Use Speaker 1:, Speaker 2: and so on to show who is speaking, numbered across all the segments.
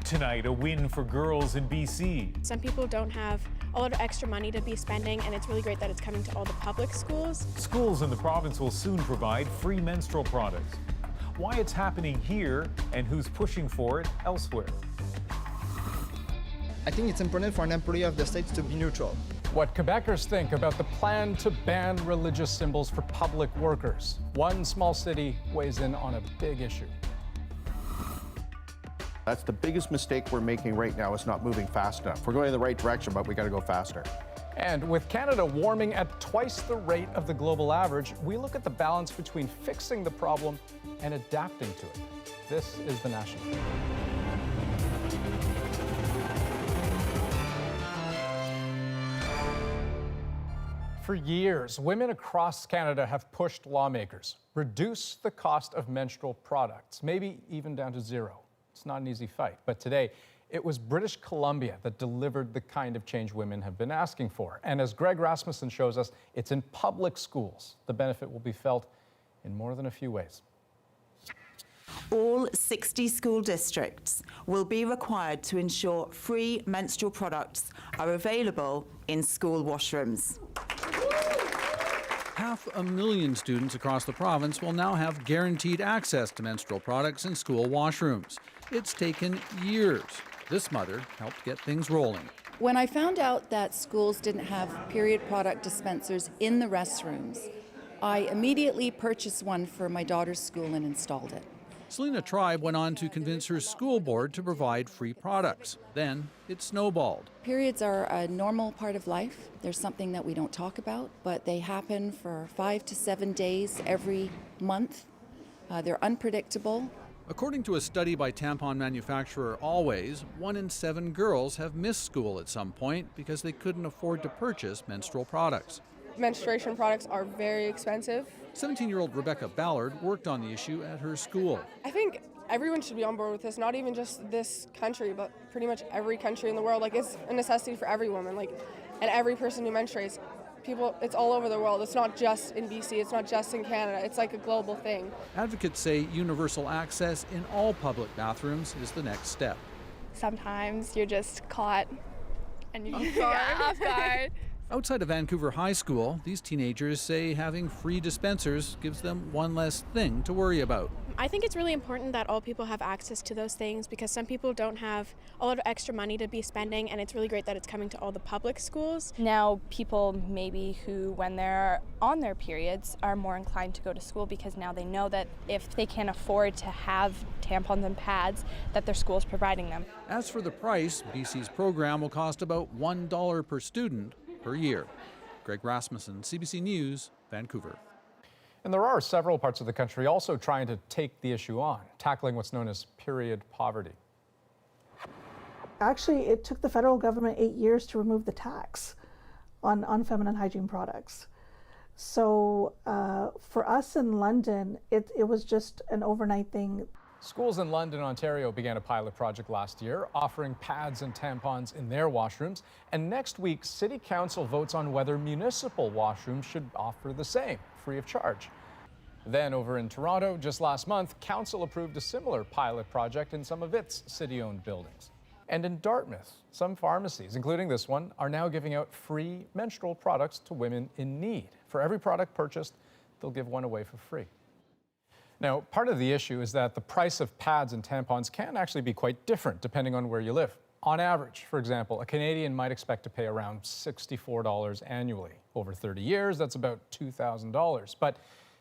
Speaker 1: Tonight, a win for girls in BC.
Speaker 2: Some people don't have a lot of extra money to be spending, and it's really great that it's coming to all the public schools.
Speaker 1: Schools in the province will soon provide free menstrual products. Why it's happening here and who's pushing for it elsewhere.
Speaker 3: I think it's important for an employee of the states to be neutral.
Speaker 4: What Quebecers think about the plan to ban religious symbols for public workers. One small city weighs in on a big issue.
Speaker 5: That's the biggest mistake we're making right now, is not moving fast enough. We're going in the right direction, but we got to go faster.
Speaker 4: And with Canada warming at twice the rate of the global average, we look at the balance between fixing the problem and adapting to it. This is The National. For years, women across Canada have pushed lawmakers. Reduce the cost of menstrual products, maybe even down to zero. It's not an easy fight, but today it was British Columbia that delivered the kind of change women have been asking for. And as Greg Rasmussen shows us, it's in public schools. The benefit will be felt in more than a few ways.
Speaker 6: All 60 school districts will be required to ensure free menstrual products are available in school washrooms.
Speaker 7: 500,000 students across the province will now have guaranteed access to menstrual products in school washrooms. It's taken years. This mother helped get things rolling.
Speaker 8: When I found out that schools didn't have period product dispensers in the restrooms, I immediately purchased one for my daughter's school and installed it.
Speaker 7: Selena Tribe went on to convince her school board to provide free products. Then it snowballed.
Speaker 8: Periods are a normal part of life. They're something that we don't talk about, but they happen for 5 to 7 days every month. They're unpredictable.
Speaker 7: According to a study by tampon manufacturer Always, 1 in 7 girls have missed school at some point because they couldn't afford to purchase menstrual products.
Speaker 9: Menstruation products are very expensive.
Speaker 7: 17-year-old Rebecca Ballard worked on the issue at her school.
Speaker 9: I think everyone should be on board with this, not even just this country, but pretty much every country in the world. Like, it's a necessity for every woman, and every person who menstruates. People, it's all over the world. It's not just in BC, it's not just in Canada. It's like a global thing.
Speaker 7: Advocates say universal access in all public bathrooms is the next step.
Speaker 2: Sometimes you're just caught and you get
Speaker 9: off guard.
Speaker 7: Outside of Vancouver High School, these teenagers say having free dispensers gives them one less thing to worry about.
Speaker 2: I think it's really important that all people have access to those things because some people don't have a lot of extra money to be spending, and it's really great that it's coming to all the public schools.
Speaker 10: Now people maybe who, when they're on their periods, are more inclined to go to school because now they know that if they can't afford to have tampons and pads, that their school's providing them.
Speaker 7: As for the price, BC's program will cost about $1 per student per year. Greg Rasmussen, CBC News, Vancouver.
Speaker 4: And there are several parts of the country also trying to take the issue on, tackling what's known as period poverty.
Speaker 11: Actually, it took the federal government 8 years to remove the tax on feminine hygiene products. So for us in London, it was just an overnight thing.
Speaker 4: Schools in London, Ontario began a pilot project last year, offering pads and tampons in their washrooms. And next week, City Council votes on whether municipal washrooms should offer the same, free of charge. Then over in Toronto, just last month, Council approved a similar pilot project in some of its city-owned buildings. And in Dartmouth, some pharmacies, including this one, are now giving out free menstrual products to women in need. For every product purchased, they'll give one away for free. Now, part of the issue is that the price of pads and tampons can actually be quite different depending on where you live. On average, for example, a Canadian might expect to pay around $64 annually. Over 30 years, that's about $2,000. But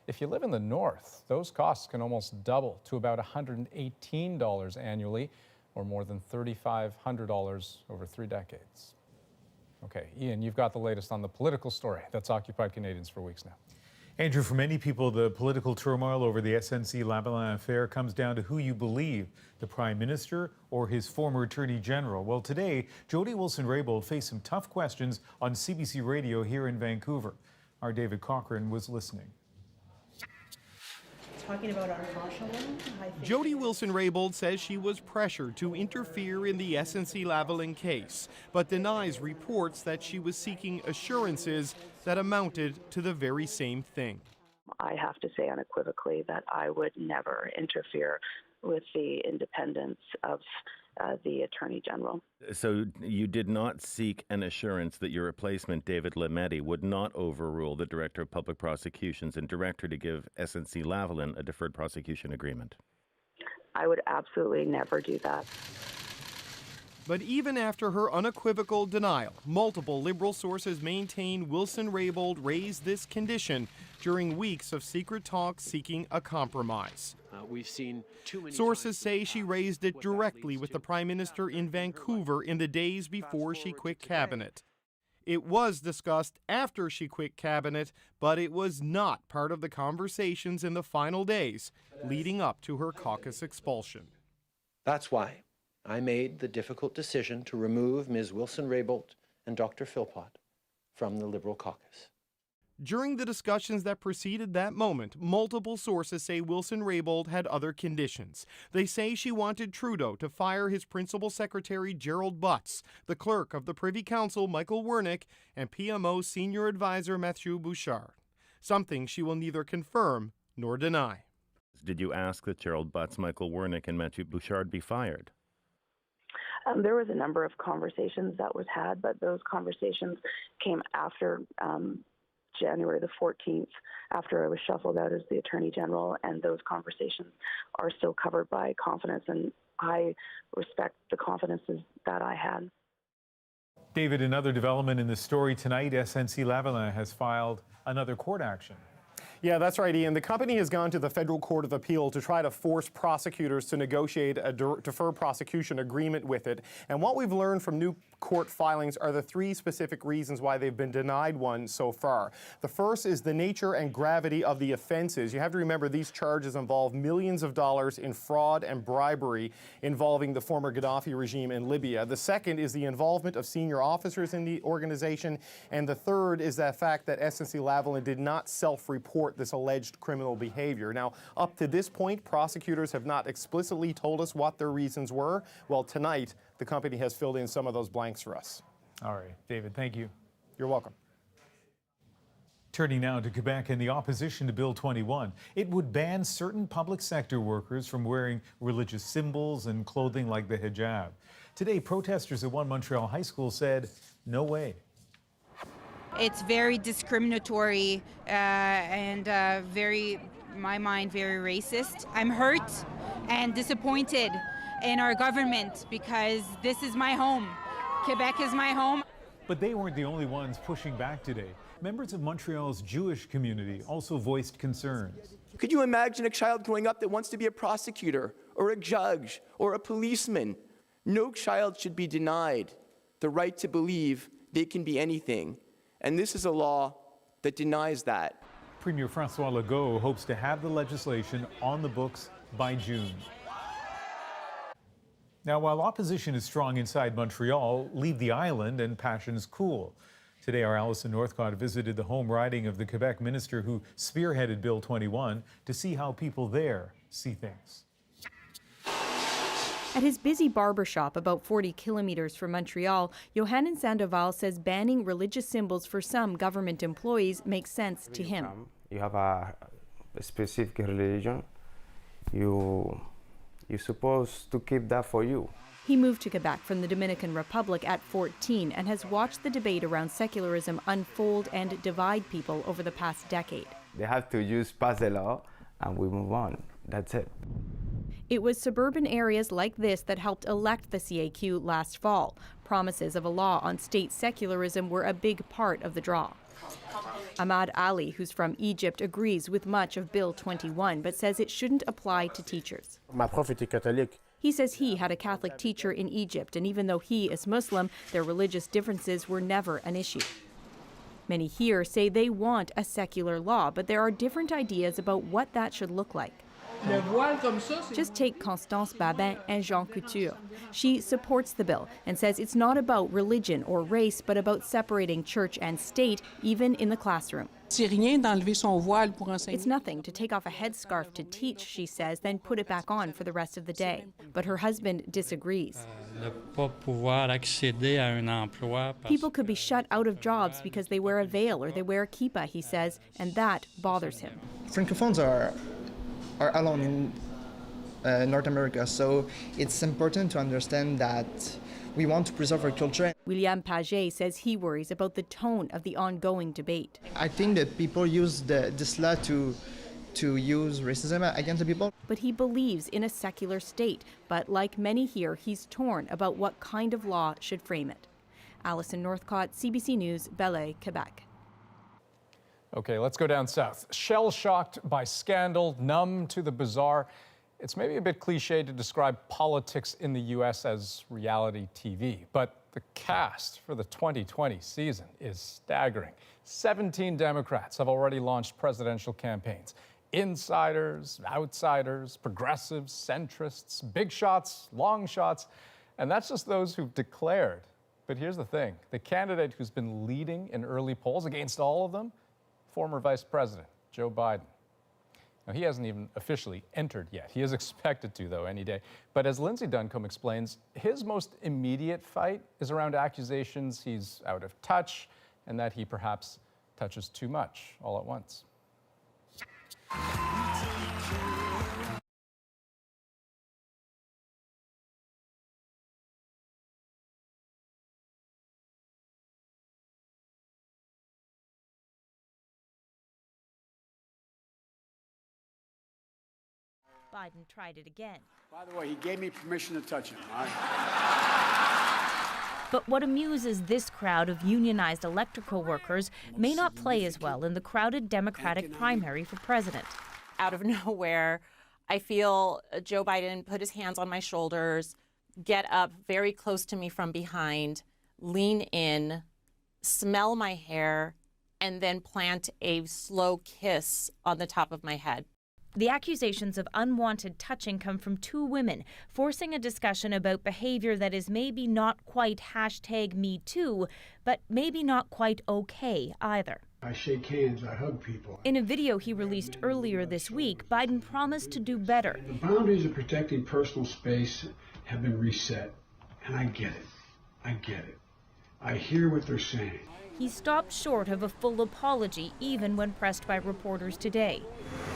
Speaker 4: if you live in the north, those costs can almost double to about $118 annually, or more than $3,500 over 3 decades. Okay, Ian, you've got the latest on the political story that's occupied Canadians for weeks now.
Speaker 1: Andrew, for many people, the political turmoil over the SNC-Lavalin affair comes down to who you believe, the Prime Minister or his former Attorney General. Well, today, Jody Wilson-Raybould faced some tough questions on CBC Radio here in Vancouver. Our David Cochran was listening.
Speaker 12: Talking about our marshal,
Speaker 13: Jody Wilson-Raybould says she was pressured to interfere in the SNC-Lavalin case, but denies reports that she was seeking assurances that amounted to the very same thing.
Speaker 14: I have to say unequivocally that I would never interfere with the independence of the Attorney General.
Speaker 15: So you did not seek an assurance that your replacement, David Lametti, would not overrule the Director of Public Prosecutions and direct her to give SNC-Lavalin a deferred prosecution agreement?
Speaker 14: I would absolutely never do that.
Speaker 13: But even after her unequivocal denial, multiple Liberal sources maintain Wilson-Raybould raised this condition during weeks of secret talks seeking a compromise.
Speaker 16: We've seen too many
Speaker 13: sources say she raised it directly with the Prime Minister in Vancouver in the days before she quit Cabinet. It was discussed after she quit Cabinet, but it was not part of the conversations in the final days leading up to her caucus expulsion.
Speaker 16: That's why I made the difficult decision to remove Ms. Wilson-Raybould and Dr. Philpott from the Liberal caucus.
Speaker 13: During the discussions that preceded that moment, multiple sources say Wilson-Raybould had other conditions. They say she wanted Trudeau to fire his principal secretary Gerald Butts, the clerk of the Privy Council Michael Wernick, and PMO senior advisor Mathieu Bouchard, something she will neither confirm nor deny.
Speaker 15: Did you ask that Gerald Butts, Michael Wernick, and Mathieu Bouchard be fired?
Speaker 14: There was a number of conversations that was had, but those conversations came after January the 14th, after I was shuffled out as the Attorney General, and those conversations are still covered by confidence, and I respect the confidences that I had.
Speaker 1: David, another development in the story tonight, SNC-Lavalin has filed another court action.
Speaker 13: Yeah, that's right, Ian. The company has gone to the Federal Court of Appeal to try to force prosecutors to negotiate a deferred prosecution agreement with it. And what we've learned from new court filings are the three specific reasons why they've been denied one so far. The first is the nature and gravity of the offenses. You have to remember these charges involve millions of dollars in fraud and bribery involving the former Gaddafi regime in Libya. The second is the involvement of senior officers in the organization. And the third is the fact that SNC-Lavalin did not self-report this alleged criminal behavior. Now, up to this point, prosecutors have not explicitly told us what their reasons were. Well, tonight, the company has filled in some of those blanks for us.
Speaker 1: All right, David, thank you.
Speaker 13: You're welcome.
Speaker 1: Turning now to Quebec and the opposition to Bill 21. It would ban certain public sector workers from wearing religious symbols and clothing like the hijab. Today, protesters at one Montreal high school said, no way.
Speaker 17: It's very discriminatory and very, in my mind, very racist. I'm hurt and disappointed in our government because this is my home. Quebec is my home.
Speaker 1: But they weren't the only ones pushing back today. Members of Montreal's Jewish community also voiced concerns.
Speaker 18: Could you imagine a child growing up that wants to be a prosecutor or a judge or a policeman? No child should be denied the right to believe they can be anything. And this is a law that denies that.
Speaker 1: Premier François Legault hopes to have the legislation on the books by June. Now, while opposition is strong inside Montreal, leave the island and passions cool. Today, our Alison Northcott visited the home riding of the Quebec minister who spearheaded Bill 21 to see how people there see things.
Speaker 19: At his busy barber shop about 40 kilometers from Montreal, Yohanan Sandoval says banning religious symbols for some government employees makes sense to him.
Speaker 20: You have a specific religion, you're supposed to keep that for you.
Speaker 19: He moved to Quebec from the Dominican Republic at 14 and has watched the debate around secularism unfold and divide people over the past decade.
Speaker 20: They have to just pass the law and we move on. That's it.
Speaker 19: It was suburban areas like this that helped elect the CAQ last fall. Promises of a law on state secularism were a big part of the draw. Ahmad Ali, who's from Egypt, agrees with much of Bill 21, but says it shouldn't apply to teachers.
Speaker 20: My prof était catholique.
Speaker 19: He says he had a Catholic teacher in Egypt, and even though he is Muslim, their religious differences were never an issue. Many here say they want a secular law, but there are different ideas about what that should look like. Just take Constance Babin and Jean Couture. She supports the bill and says it's not about religion or race, but about separating church and state, even in the classroom. It's nothing to take off a headscarf to teach, she says, then put it back on for the rest of the day. But her husband disagrees. People could be shut out of jobs because they wear a veil or they wear a kippah, he says, and that bothers him.
Speaker 3: Francophones are alone North America. So it's important to understand that we want to preserve our culture.
Speaker 19: William Paget says he worries about the tone of the ongoing debate.
Speaker 3: I think that people use this law to use racism against the people.
Speaker 19: But he believes in a secular state. But like many here, he's torn about what kind of law should frame it. Alison Northcott, CBC News, Belleuil, Quebec.
Speaker 4: Okay, let's go down south. Shell-shocked by scandal, numb to the bizarre. It's maybe a bit cliche to describe politics in the U.S. as reality TV, but the cast for the 2020 season is staggering. 17 Democrats have already launched presidential campaigns. Insiders, outsiders, progressives, centrists, big shots, long shots, and that's just those who've declared. But here's the thing, the candidate who's been leading in early polls against all of them, former Vice President Joe Biden. Now, he hasn't even officially entered yet. He is expected to, though, any day. But as Lindsay Duncombe explains, his most immediate fight is around accusations he's out of touch and that he perhaps touches too much all at once.
Speaker 21: Biden tried it again.
Speaker 22: By the way, he gave me permission to touch him.
Speaker 21: But what amuses this crowd of unionized electrical workers may not play as well in the crowded Democratic primary for president.
Speaker 23: Out of nowhere, I feel Joe Biden put his hands on my shoulders, get up very close to me from behind, lean in, smell my hair, and then plant a slow kiss on the top of my head.
Speaker 21: The accusations of unwanted touching come from two women, forcing a discussion about behavior that is maybe not quite #MeToo, but maybe not quite okay either.
Speaker 22: I shake hands, I hug people.
Speaker 21: In a video he released earlier this week, Biden promised to do better.
Speaker 22: The boundaries of protecting personal space have been reset, and I get it. I get it. I hear what they're saying.
Speaker 21: He stopped short of a full apology, even when pressed by reporters today.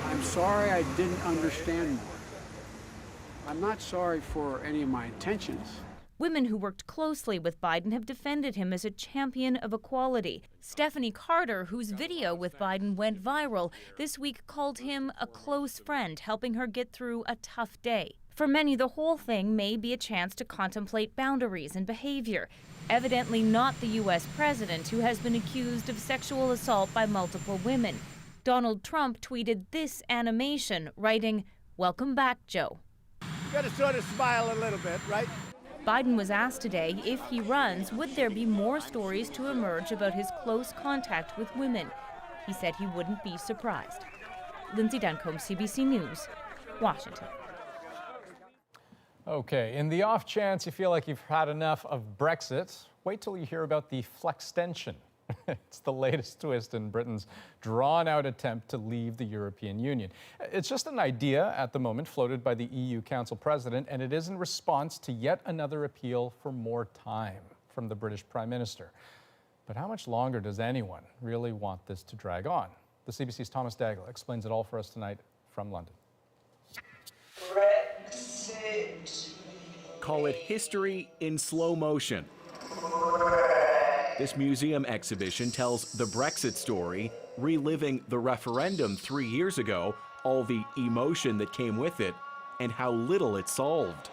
Speaker 22: I'm sorry I didn't understand more. I'm not sorry for any of my intentions.
Speaker 21: Women who worked closely with Biden have defended him as a champion of equality. Stephanie Carter, whose video with Biden went viral, this week called him a close friend, helping her get through a tough day. For many, the whole thing may be a chance to contemplate boundaries and behavior. Evidently not the U.S. president, who has been accused of sexual assault by multiple women. Donald Trump tweeted this animation, writing, "Welcome back, Joe."
Speaker 22: You gotta sort of smile a little bit, right?
Speaker 21: Biden was asked today if he runs, would there be more stories to emerge about his close contact with women? He said he wouldn't be surprised. Lindsay Duncombe, CBC News, Washington.
Speaker 4: Okay, in the off chance you feel like you've had enough of Brexit, wait till you hear about the flextension. It's the latest twist in Britain's drawn-out attempt to leave the European Union. It's just an idea at the moment floated by the EU Council President, and it is in response to yet another appeal for more time from the British Prime Minister. But how much longer does anyone really want this to drag on? The CBC's Thomas Daigle explains it all for us tonight from London.
Speaker 24: Brexit. Call it history in slow motion. This museum exhibition tells the Brexit story, reliving the referendum 3 years ago, all the emotion that came with it, and how little it solved.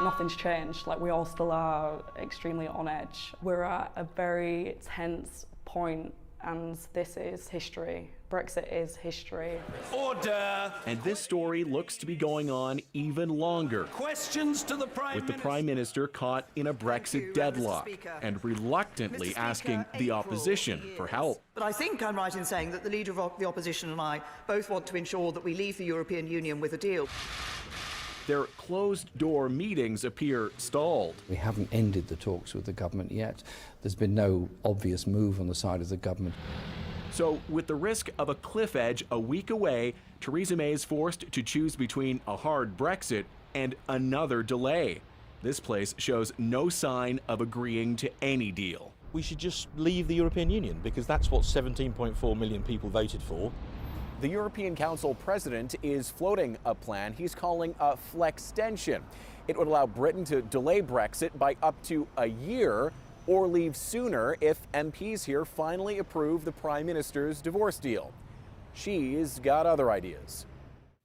Speaker 25: Nothing's changed. Like, we all still are extremely on edge. We're at a very tense point, and this is history. Brexit is history.
Speaker 24: Order! And this story looks to be going on even longer. Questions to the Prime Minister. With the Prime Minister caught in a Brexit deadlock and reluctantly asking the opposition for help.
Speaker 26: But I think I'm right in saying that the Leader of the Opposition and I both want to ensure that we leave the European Union with a deal.
Speaker 24: Their closed-door meetings appear stalled.
Speaker 27: We haven't ended the talks with the government yet. There's been no obvious move on the side of the government.
Speaker 24: So, with the risk of a cliff edge a week away, Theresa May is forced to choose between a hard Brexit and another delay. This place shows no sign of agreeing to any deal.
Speaker 28: We should just leave the European Union, because that's what 17.4 million people voted for.
Speaker 2: The European Council president is floating a plan he's calling a flextension. It would allow Britain to delay Brexit by up to a year or leave sooner if MPs here finally approve the Prime Minister's divorce deal. She's got other ideas.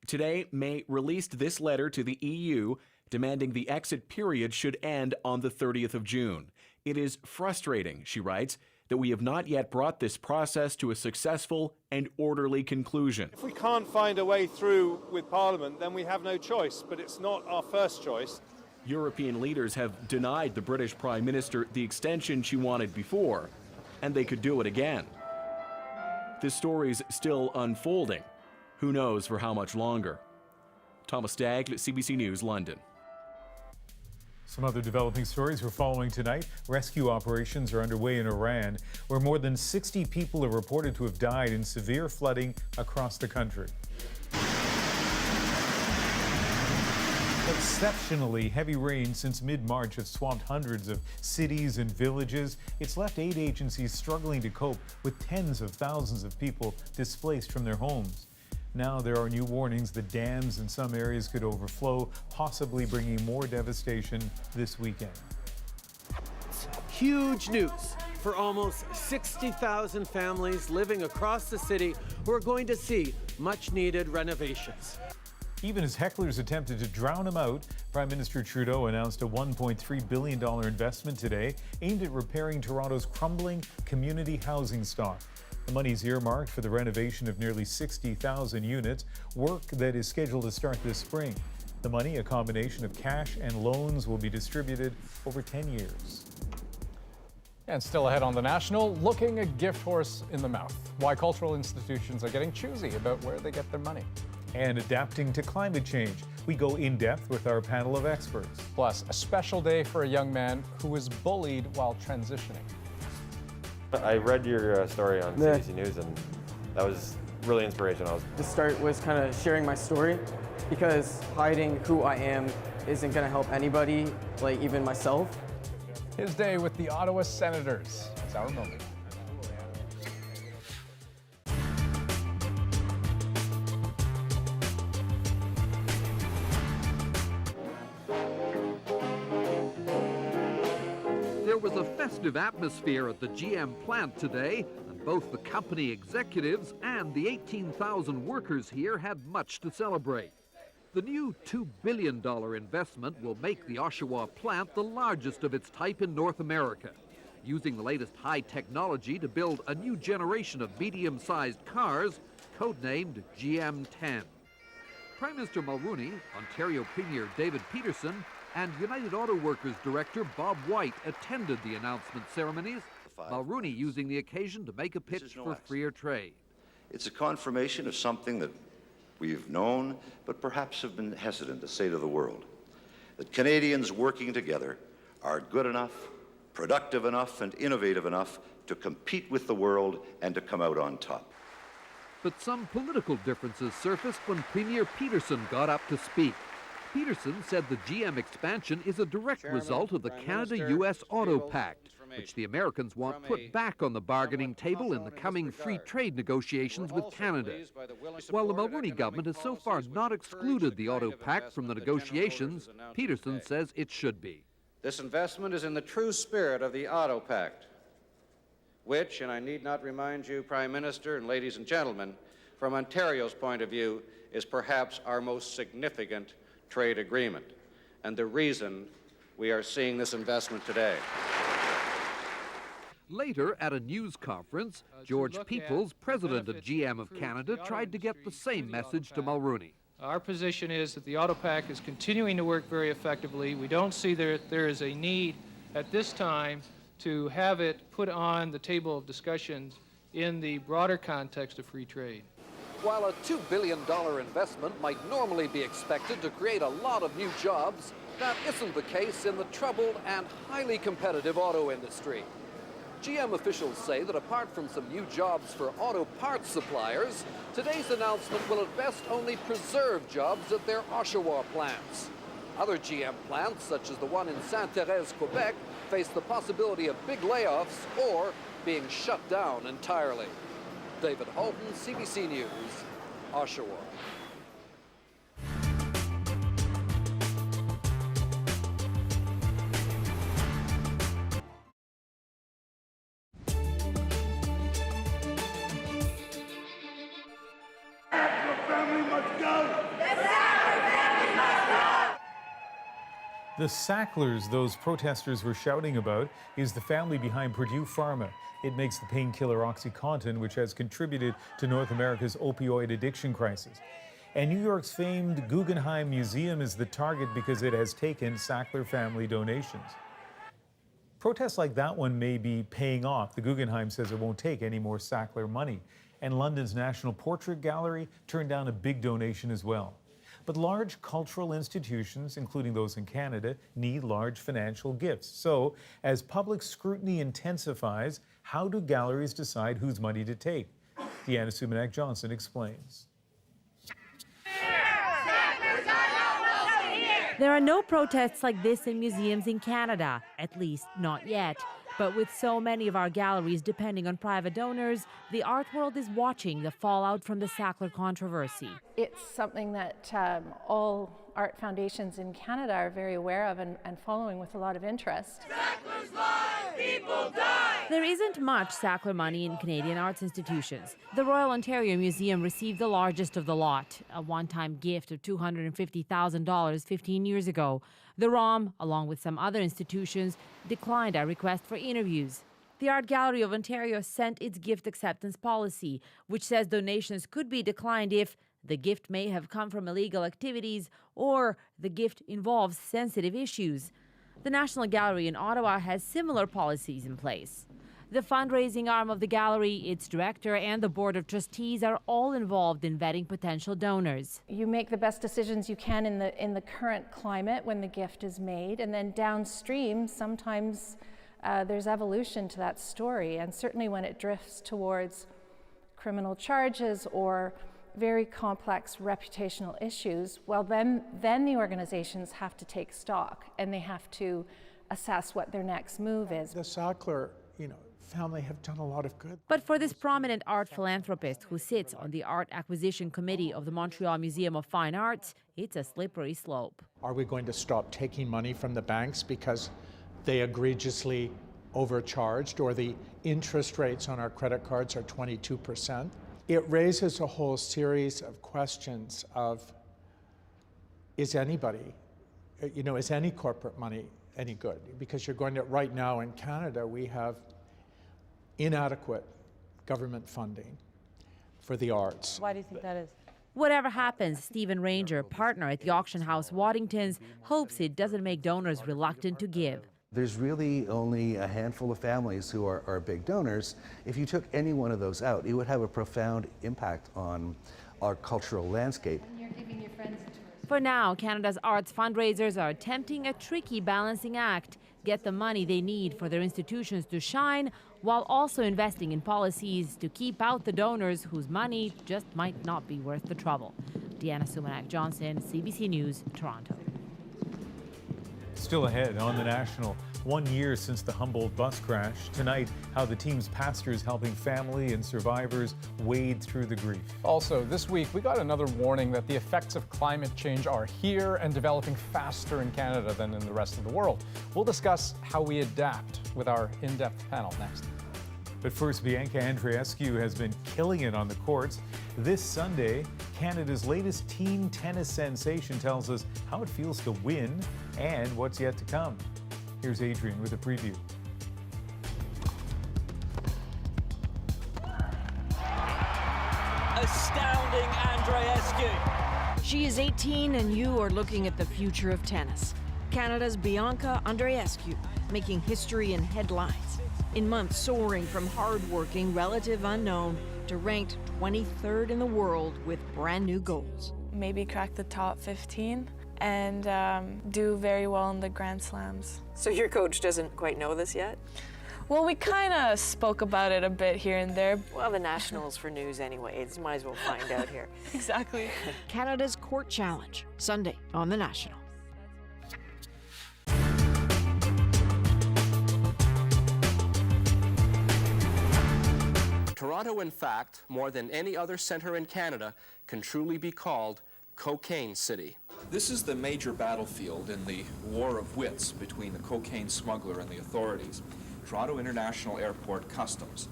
Speaker 24: Today, May released this letter to the EU demanding the exit period should end on the 30th of June. It is frustrating, she writes, that we have not yet brought this process to a successful and orderly conclusion.
Speaker 5: If we can't find a way through with Parliament, then we have no choice, but it's not our first choice.
Speaker 24: European leaders have denied the British Prime Minister the extension she wanted before, and they could do it again. This story's still unfolding. Who knows for how much longer? Thomas Stagg, CBC News, London.
Speaker 1: Some other developing stories we're following tonight. Rescue operations are underway in Iran, where more than 60 people are reported to have died in severe flooding across the country. Exceptionally heavy rain since mid-March has swamped hundreds of cities and villages. It's left aid agencies struggling to cope with tens of thousands of people displaced from their homes. Now there are new warnings that dams in some areas could overflow, possibly bringing more devastation this weekend.
Speaker 6: Huge news for almost 60,000 families living across the city who are going to see much-needed renovations.
Speaker 1: Even as hecklers attempted to drown him out, Prime Minister Trudeau announced a $1.3 billion investment today aimed at repairing Toronto's crumbling community housing stock. The money's earmarked for the renovation of nearly 60,000 units, work that is scheduled to start this spring. The money, a combination of cash and loans, will be distributed over 10 years.
Speaker 4: And still ahead on The National, looking a gift horse in the mouth. Why cultural institutions are getting choosy about where they get their money.
Speaker 1: And adapting to climate change. We go in-depth with our panel of experts.
Speaker 4: Plus, a special day for a young man who was bullied while transitioning.
Speaker 7: I read your story on CBC News, and that was really inspirational.
Speaker 8: The start was kind of sharing my story, because hiding who I am isn't going to help anybody, like even myself.
Speaker 4: His day with the Ottawa Senators. It's our moment.
Speaker 9: There was a festive atmosphere at the GM plant today, and both the company executives and the 18,000 workers here had much to celebrate. The new $2 billion investment will make the Oshawa plant the largest of its type in North America, using the latest high technology to build a new generation of medium-sized cars, codenamed GM10. Prime Minister Mulroney, Ontario Premier David Peterson, and United Auto Workers Director Bob White attended the announcement ceremonies, Mulroney using the occasion to make a pitch for freer trade.
Speaker 10: It's a confirmation of something that we've known, but perhaps have been hesitant to say to the world, that Canadians working together are good enough, productive enough, and innovative enough to compete with the world and to come out on top.
Speaker 9: But some political differences surfaced when Premier Peterson got up to speak. Peterson said the GM expansion is a direct result of the Canada-US Auto Pact, which the Americans want put back on the bargaining table in the coming free trade negotiations with Canada. While the Mulroney government has so far not excluded the Auto Pact from the negotiations, Peterson says it should be.
Speaker 28: This investment is in the true spirit of the Auto Pact, which, and I need not remind you, Prime Minister and ladies and gentlemen, from Ontario's point of view, is perhaps our most significant trade agreement, and the reason we are seeing this investment today.
Speaker 9: Later, at a news conference, George Peoples, president of GM of Canada, tried to get the same message to Mulroney.
Speaker 29: Our position is that the Auto Pact is continuing to work very effectively. We don't see that there is a need at this time to have it put on the table of discussions in the broader context of free trade.
Speaker 9: While a $2 billion investment might normally be expected to create a lot of new jobs, that isn't the case in the troubled and highly competitive auto industry. GM officials say that apart from some new jobs for auto parts suppliers, today's announcement will at best only preserve jobs at their Oshawa plants. Other GM plants, such as the one in Sainte-Thérèse, Quebec, face the possibility of big layoffs or being shut down entirely. David Halton, CBC News,
Speaker 28: Oshawa.
Speaker 1: The Sacklers those protesters were shouting about is the family behind Purdue Pharma. It makes the painkiller OxyContin, which has contributed to North America's opioid addiction crisis. And New York's famed Guggenheim Museum is the target because it has taken Sackler family donations. Protests like that one may be paying off. The Guggenheim says it won't take any more Sackler money. And London's National Portrait Gallery turned down a big donation as well. But large cultural institutions, including those in Canada, need large financial gifts. So, as public scrutiny intensifies, how do galleries decide whose money to take? Deanna Sumanak-Johnson explains.
Speaker 11: There are no protests like this in museums in Canada, at least not yet. But with so many of our galleries depending on private donors, the art world is watching the fallout from the Sackler controversy.
Speaker 12: It's something that all art foundations in Canada are very aware of and following with a lot of interest.
Speaker 11: Sackler's live, people die! There isn't much Sackler money in Canadian arts institutions. The Royal Ontario Museum received the largest of the lot, a one-time gift of $250,000 15 years ago. The ROM, along with some other institutions, declined our request for interviews. The Art Gallery of Ontario sent its gift acceptance policy, which says donations could be declined if the gift may have come from illegal activities or the gift involves sensitive issues. The National Gallery in Ottawa has similar policies in place. The fundraising arm of the gallery, its director, and the board of trustees are all involved in vetting potential donors.
Speaker 12: You make the best decisions you can in the current climate when the gift is made, and then downstream, sometimes there's evolution to that story, and certainly when it drifts towards criminal charges or very complex reputational issues, well, then the organizations have to take stock and they have to assess what their next move is.
Speaker 13: The Sackler, family have done a lot of good.
Speaker 11: But for this prominent art philanthropist who sits on the Art Acquisition Committee of the Montreal Museum of Fine Arts, it's a slippery slope.
Speaker 13: Are we going to stop taking money from the banks because they egregiously overcharged, or the interest rates on our credit cards are 22%? It raises a whole series of questions of, is anybody, is any corporate money any good? Because you're going to, right now in Canada, we have inadequate government funding for the arts.
Speaker 12: Why do you think that is?
Speaker 11: Whatever happens, Stephen Ranger, partner at the auction house Waddington's, hopes it doesn't make donors reluctant to give.
Speaker 14: There's really only a handful of families who are big donors. If you took any one of those out, it would have a profound impact on our cultural landscape.
Speaker 12: And you're giving your friends a tour.
Speaker 11: For now, Canada's arts fundraisers are attempting a tricky balancing act: get the money they need for their institutions to shine, while also investing in policies to keep out the donors whose money just might not be worth the trouble. Deanna Sumanak-Johnson, CBC News, Toronto.
Speaker 1: Still ahead on The National, 1 year since the Humboldt bus crash. Tonight, how the team's pastors helping family and survivors wade through the grief.
Speaker 4: Also, this week, we got another warning that the effects of climate change are here and developing faster in Canada than in the rest of the world. We'll discuss how we adapt with our in-depth panel next.
Speaker 1: But first, Bianca Andreescu has been killing it on the courts. This Sunday, Canada's latest teen tennis sensation tells us how it feels to win and what's yet to come. Here's Adrian with a preview.
Speaker 15: Astounding Andreescu.
Speaker 16: She is 18 and you are looking at the future of tennis. Canada's Bianca Andreescu making history in headlines. In months soaring from hard-working relative unknown to ranked 23rd in the world with brand new goals.
Speaker 17: Maybe crack the top 15 and do very well in the Grand Slams.
Speaker 16: So your coach doesn't quite know this yet?
Speaker 17: Well, we kind of spoke about it a bit here and there.
Speaker 16: Well, the Nationals for news anyway. Might as well find out here.
Speaker 17: Exactly.
Speaker 16: Canada's Court Challenge, Sunday on The National.
Speaker 24: Toronto
Speaker 3: Toronto, in fact, more than any other centre in Canada, can truly be called Cocaine City.
Speaker 18: This is the major battlefield in the war of wits between the cocaine smuggler and the authorities. Toronto International Airport Customs.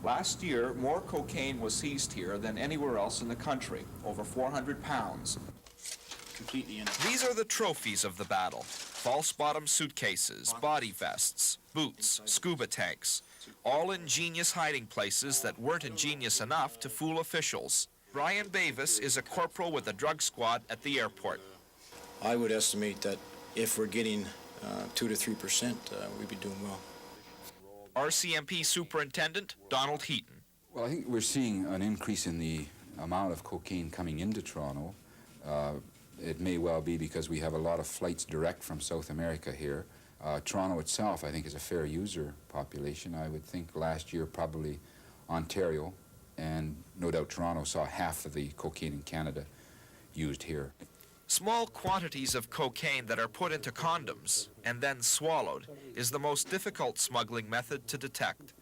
Speaker 18: Last year, more cocaine was seized here than anywhere else in the country, over 400 pounds.
Speaker 19: Completely in.
Speaker 20: These are the trophies of the battle. False bottom suitcases, body vests, boots, scuba tanks, all ingenious hiding places that weren't ingenious enough to fool officials. Brian Bavis is a corporal with the drug squad at the airport.
Speaker 19: I would estimate that if we're getting 2 to 3%, we'd be doing well.
Speaker 20: RCMP Superintendent Donald Heaton.
Speaker 21: Well, I think we're seeing an increase in the amount of cocaine coming into Toronto. It may well be because we have a lot of flights direct from South America here. Toronto itself, I think, is a fair user population. I would think last year probably Ontario, and no doubt Toronto saw half of the cocaine in Canada used here.
Speaker 20: Small quantities of cocaine that are put into condoms and then swallowed is the most difficult smuggling method to detect.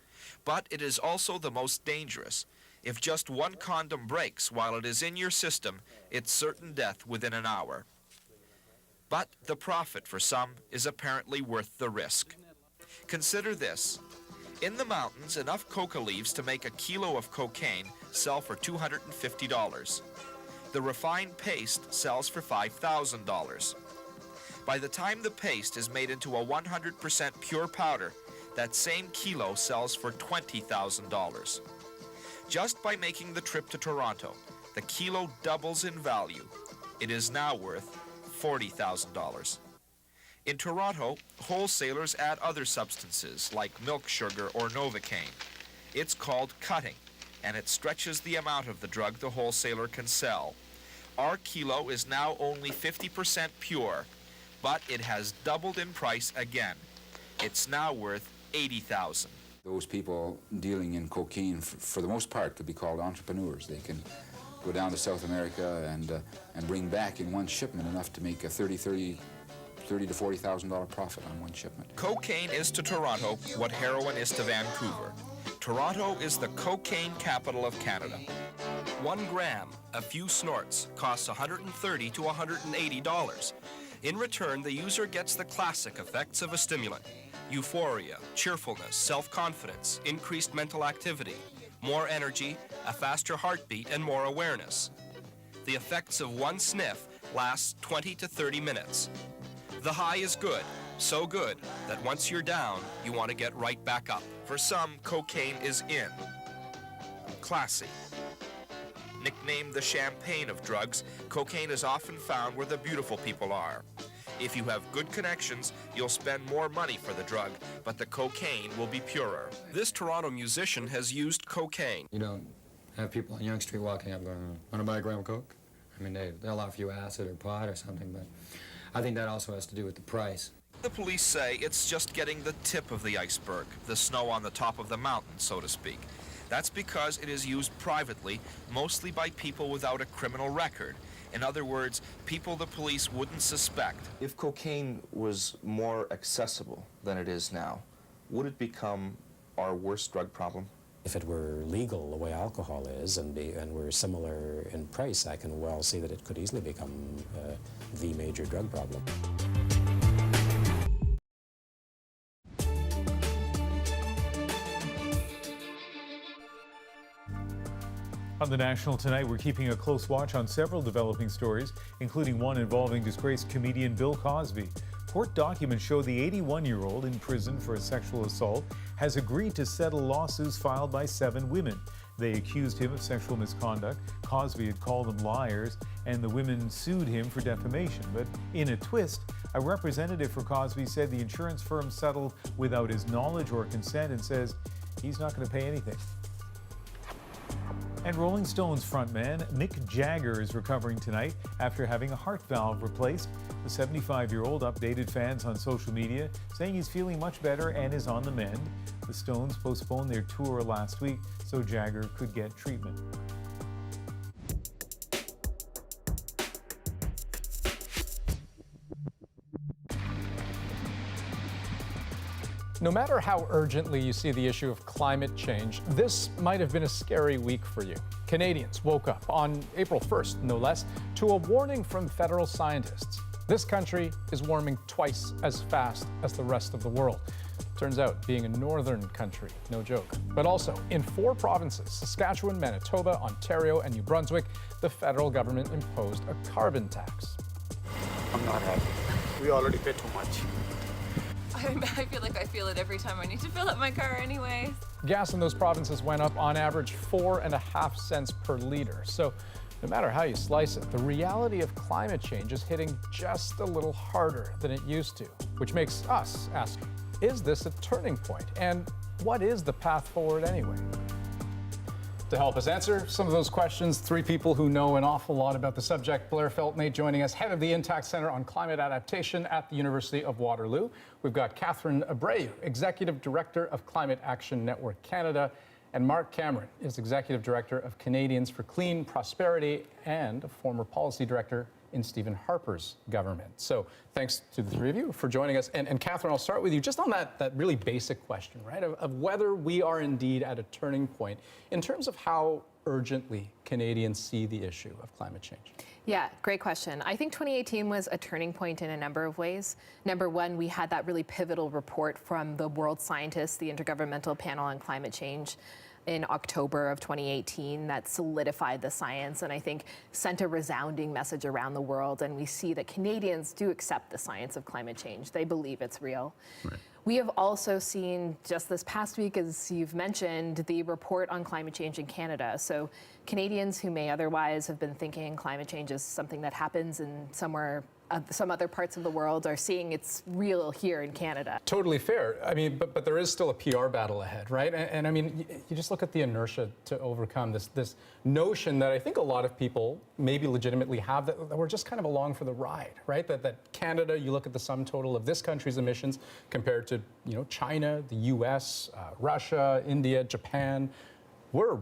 Speaker 20: But it is also the most dangerous. If just one condom breaks while it is in your system, it's certain death within an hour. But the profit for some is apparently worth the risk. Consider this. In the mountains, enough coca leaves to make a kilo of cocaine sell for $250. The refined paste sells for $5,000. By the time the paste is made into a 100% pure powder, that same kilo sells for $20,000. Just by making the trip to Toronto, the kilo doubles in value. It is now worth $40,000. In Toronto, wholesalers add other substances like milk sugar or Novocaine. It's called cutting, and it stretches the amount of the drug the wholesaler can sell. Our kilo is now only 50% pure, but it has doubled in price again. It's now worth $80,000.
Speaker 21: Those people dealing in cocaine, for the most part, could be called entrepreneurs. They can go down to South America and bring back in one shipment enough to make a $30,000 to $40,000 profit on one shipment.
Speaker 20: Cocaine is to Toronto what heroin is to Vancouver. Toronto is the cocaine capital of Canada. 1 gram, a few snorts, costs $130 to $180. In return, the user gets the classic effects of a stimulant: euphoria, cheerfulness, self-confidence, increased mental activity, more energy, a faster heartbeat, and more awareness. The effects of one sniff last 20 to 30 minutes. The high is good, so good that once you're down, you want to get right back up. For some, cocaine is in. Classy. Nicknamed the champagne of drugs, cocaine is often found where the beautiful people are. If you have good connections, you'll spend more money for the drug, but the cocaine will be purer. This Toronto musician has used cocaine.
Speaker 22: You don't have people on Yonge Street walking up going, want to buy a gram of coke? I mean, they'll offer you acid or pot or something, but I think that also has to do with the price.
Speaker 20: The police say it's just getting the tip of the iceberg, the snow on the top of the mountain, so to speak. That's because it is used privately, mostly by people without a criminal record. In other words, people the police wouldn't suspect.
Speaker 23: If cocaine was more accessible than it is now, would it become our worst drug problem?
Speaker 25: If it were legal the way alcohol is and were similar in price, I can well see that it could easily become the major drug problem.
Speaker 1: On The National tonight, we're keeping a close watch on several developing stories, including one involving disgraced comedian Bill Cosby. Court documents show the 81-year-old in prison for a sexual assault has agreed to settle lawsuits filed by 7 women. They accused him of sexual misconduct. Cosby had called them liars, and the women sued him for defamation. But in a twist, a representative for Cosby said the insurance firm settled without his knowledge or consent and says he's not going to pay anything. And Rolling Stones frontman Mick Jagger is recovering tonight after having a heart valve replaced. The 75-year-old updated fans on social media, saying he's feeling much better and is on the mend. The Stones postponed their tour last week so Jagger could get treatment.
Speaker 4: No matter how urgently you see the issue of climate change, this might have been a scary week for you. Canadians woke up on April 1st, no less, to a warning from federal scientists. This country is warming twice as fast as the rest of the world. Turns out, being a northern country, no joke. But also, in 4 provinces, Saskatchewan, Manitoba, Ontario, and New Brunswick, the federal government imposed a carbon tax.
Speaker 2: I'm not happy. We already pay too much.
Speaker 5: I feel like I feel it every time I need to fill up my car anyways.
Speaker 4: Gas in those provinces went up on average 4.5 cents per liter. So no matter how you slice it, the reality of climate change is hitting just a little harder than it used to, which makes us ask, is this a turning point? And what is the path forward anyway? To help us answer some of those questions, 3 people who know an awful lot about the subject. Blair Feltney joining us, head of the Intact Centre on Climate Adaptation at the University of Waterloo. We've got Catherine Abreu, Executive Director of Climate Action Network Canada, and Mark Cameron is Executive Director of Canadians for Clean Prosperity and a former policy director in Stephen Harper's government. So thanks to the 3 of you for joining us. And Catherine, I'll start with you just on that really basic question, right, of whether we are indeed at a turning point in terms of how urgently Canadians see the issue of climate change.
Speaker 6: Yeah, great question. I think 2018 was a turning point in a number of ways. Number one, we had that really pivotal report from the world scientists, the Intergovernmental Panel on Climate Change, in October of 2018 that solidified the science and I think sent a resounding message around the world. And we see that Canadians do accept the science of climate change. They believe it's real. Right. We have also seen just this past week, as you've mentioned, the report on climate change in Canada. So Canadians who may otherwise have been thinking climate change is something that happens in some other parts of the world are seeing it's real here in Canada.
Speaker 4: Totally fair. I mean, but there is still a PR battle ahead, right? And I mean, you just look at the inertia to overcome this notion that I think a lot of people maybe legitimately have that we're just kind of along for the ride, right? That Canada, you look at the sum total of this country's emissions compared to, China, the US, Russia, India, Japan, we're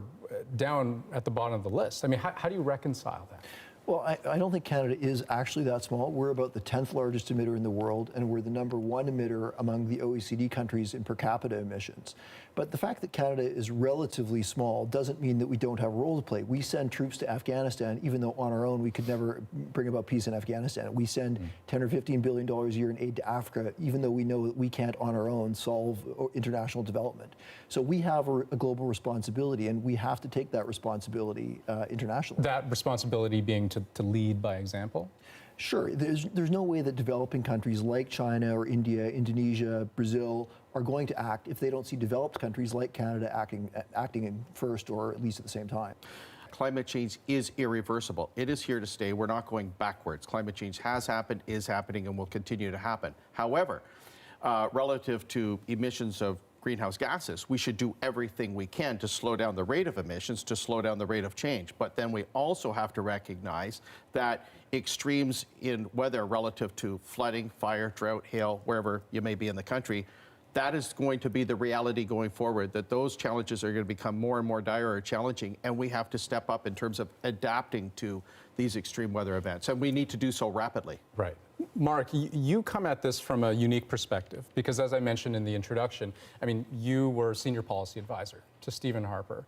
Speaker 4: down at the bottom of the list. I mean, how do you reconcile that?
Speaker 7: Well, I don't think Canada is actually that small. We're about the 10th largest emitter in the world, and we're the #1 emitter among the OECD countries in per capita emissions. But the fact that Canada is relatively small doesn't mean that we don't have a role to play. We send troops to Afghanistan, even though on our own we could never bring about peace in Afghanistan. We send $10 or $15 billion a year in aid to Africa, even though we know that we can't on our own solve international development. So we have a global responsibility, and we have to take that responsibility internationally.
Speaker 4: That responsibility being to lead by example?
Speaker 7: Sure. There's no way that developing countries like China or India, Indonesia, Brazil are going to act if they don't see developed countries like Canada acting in first or at least at the same time.
Speaker 24: Climate change is irreversible. It is here to stay. We're not going backwards. Climate change has happened, is happening, and will continue to happen. However, relative to emissions of greenhouse gases, we should do everything we can to slow down the rate of emissions, to slow down the rate of change. But then we also have to recognize that extremes in weather relative to flooding, fire, drought, hail, wherever you may be in the country, that is going to be the reality going forward, that those challenges are going to become more and more dire or challenging, and we have to step up in terms of adapting to these extreme weather events, and we need to do so rapidly.
Speaker 4: Right. Mark, you come at this from a unique perspective because, as I mentioned in the introduction, I mean, you were senior policy advisor to Stephen Harper.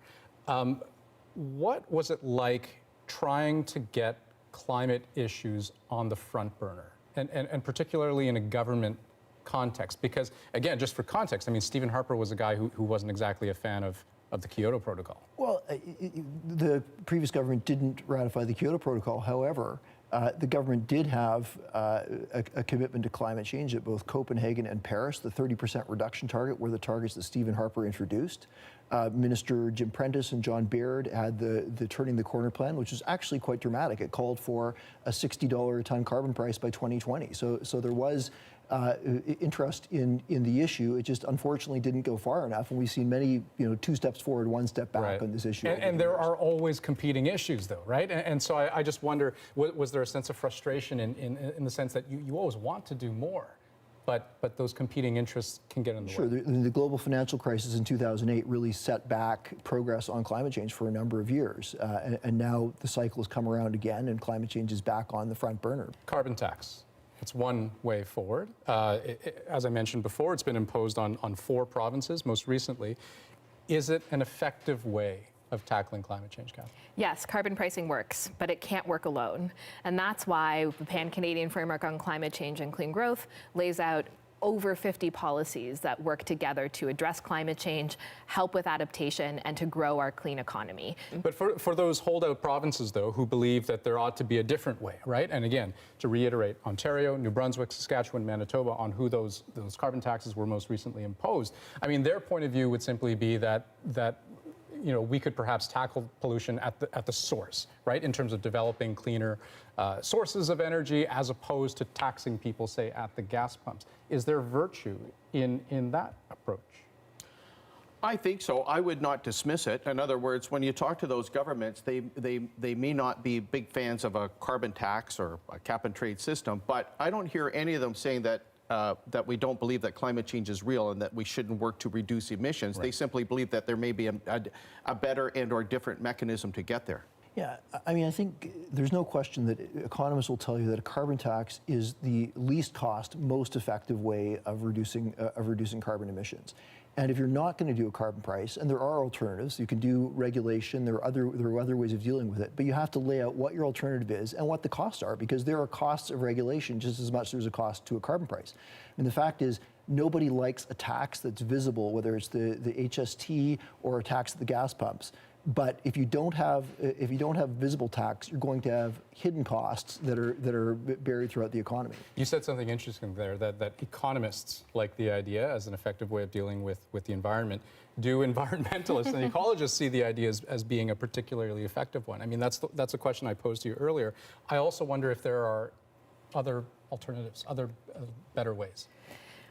Speaker 4: What was it like trying to get climate issues on the front burner, and particularly in a government context? Because, again, just for context, I mean, Stephen Harper was a guy who wasn't exactly a fan of the Kyoto Protocol.
Speaker 7: Well, the previous government didn't ratify the Kyoto Protocol. However, the government did have a commitment to climate change at both Copenhagen and Paris. The 30% reduction target were the targets that Stephen Harper introduced. Minister Jim Prentice and John Baird had the Turning the Corner plan, which was actually quite dramatic. It called for a $60 a ton carbon price by 2020. So there was interest in the issue. It just unfortunately didn't go far enough, and we've seen many 2 steps forward, 1 step back on this issue.
Speaker 4: And there are always competing issues, though, right? And so I just wonder, was there a sense of frustration in the sense that you always want to do more, but those competing interests can get in the way?
Speaker 7: Sure. The global financial crisis in 2008 really set back progress on climate change for a number of years, and now the cycle has come around again, and climate change is back on the front burner.
Speaker 4: Carbon tax. It's one way forward. As I mentioned before, it's been imposed on 4 provinces most recently. Is it an effective way of tackling climate change, Kathy?
Speaker 6: Yes, carbon pricing works, but it can't work alone. And that's why the Pan-Canadian Framework on Climate Change and Clean Growth lays out over 50 policies that work together to address climate change, help with adaptation, and to grow our clean economy.
Speaker 4: But for those holdout provinces, though, who believe that there ought to be a different way, right? And again, to reiterate, Ontario, New Brunswick, Saskatchewan, Manitoba, on who those carbon taxes were most recently imposed, I mean, their point of view would simply be that you know, we could perhaps tackle pollution at the source, right, in terms of developing cleaner sources of energy as opposed to taxing people, say, at the gas pumps. Is there virtue in that approach?
Speaker 24: I think so. I would not dismiss it. In other words, when you talk to those governments, they may not be big fans of a carbon tax or a cap and trade system, but I don't hear any of them saying that that we don't believe that climate change is real and that we shouldn't work to reduce emissions. Right. They simply believe that there may be a better and or different mechanism to get there.
Speaker 7: Yeah, I mean, I think there's no question that economists will tell you that a carbon tax is the least cost, most effective way of reducing carbon emissions. And if you're not going to do a carbon price, and there are alternatives, you can do regulation, there are other ways of dealing with it, but you have to lay out what your alternative is and what the costs are, because there are costs of regulation just as much as there's a cost to a carbon price. And the fact is, nobody likes a tax that's visible, whether it's the HST or a tax at the gas pumps. But if you don't have visible tax, you're going to have hidden costs that are buried throughout the economy.
Speaker 4: You said something interesting there, that economists like the idea as an effective way of dealing with the environment. Do environmentalists and ecologists see the idea as being a particularly effective one? I mean, that's a question I posed to you earlier. I also wonder if there are other alternatives, other better ways.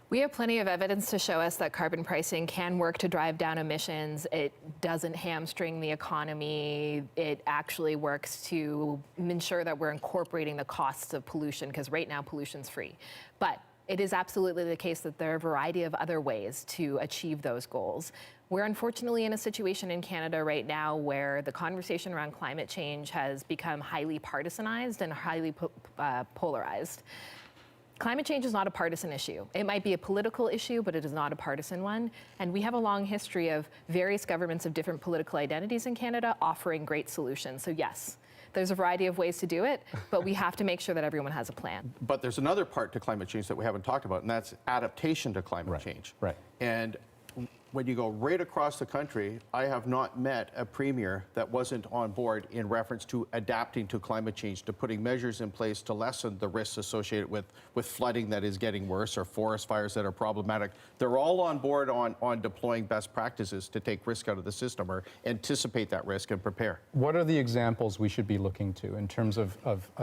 Speaker 6: We have plenty of evidence to show us that carbon pricing can work to drive down emissions. It doesn't hamstring the economy. It actually works to ensure that we're incorporating the costs of pollution, because right now pollution's free. But it is absolutely the case that there are a variety of other ways to achieve those goals. We're unfortunately in a situation in Canada right now where the conversation around climate change has become highly partisanized and highly polarized. Climate change is not a partisan issue. It might be a political issue, but it is not a partisan one. And we have a long history of various governments of different political identities in Canada offering great solutions. So yes, there's a variety of ways to do it, but we have to make sure that everyone has a plan.
Speaker 24: But there's another part to climate change that we haven't talked about, and that's adaptation to climate change.
Speaker 4: Right.
Speaker 24: And when you go right across the country, I have not met a premier that wasn't on board in reference to adapting to climate change, to putting measures in place to lessen the risks associated with flooding that is getting worse or forest fires that are problematic. They're all on board on deploying best practices to take risk out of the system or anticipate that risk and prepare.
Speaker 4: What are the examples we should be looking to in terms of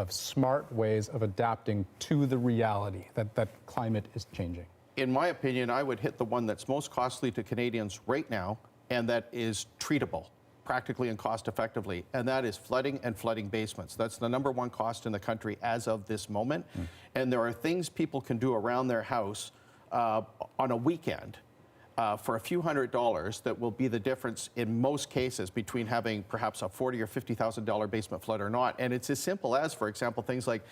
Speaker 4: smart ways of adapting to the reality that climate is changing?
Speaker 24: In my opinion, I would hit the one that's most costly to Canadians right now, and that is treatable, practically and cost effectively, and that is flooding and flooding basements. That's the #1 cost in the country as of this moment. And there are things people can do around their house on a weekend for a few $100s that will be the difference in most cases between having perhaps a $40,000 or $50,000 basement flood or not. And it's as simple as, for example, things like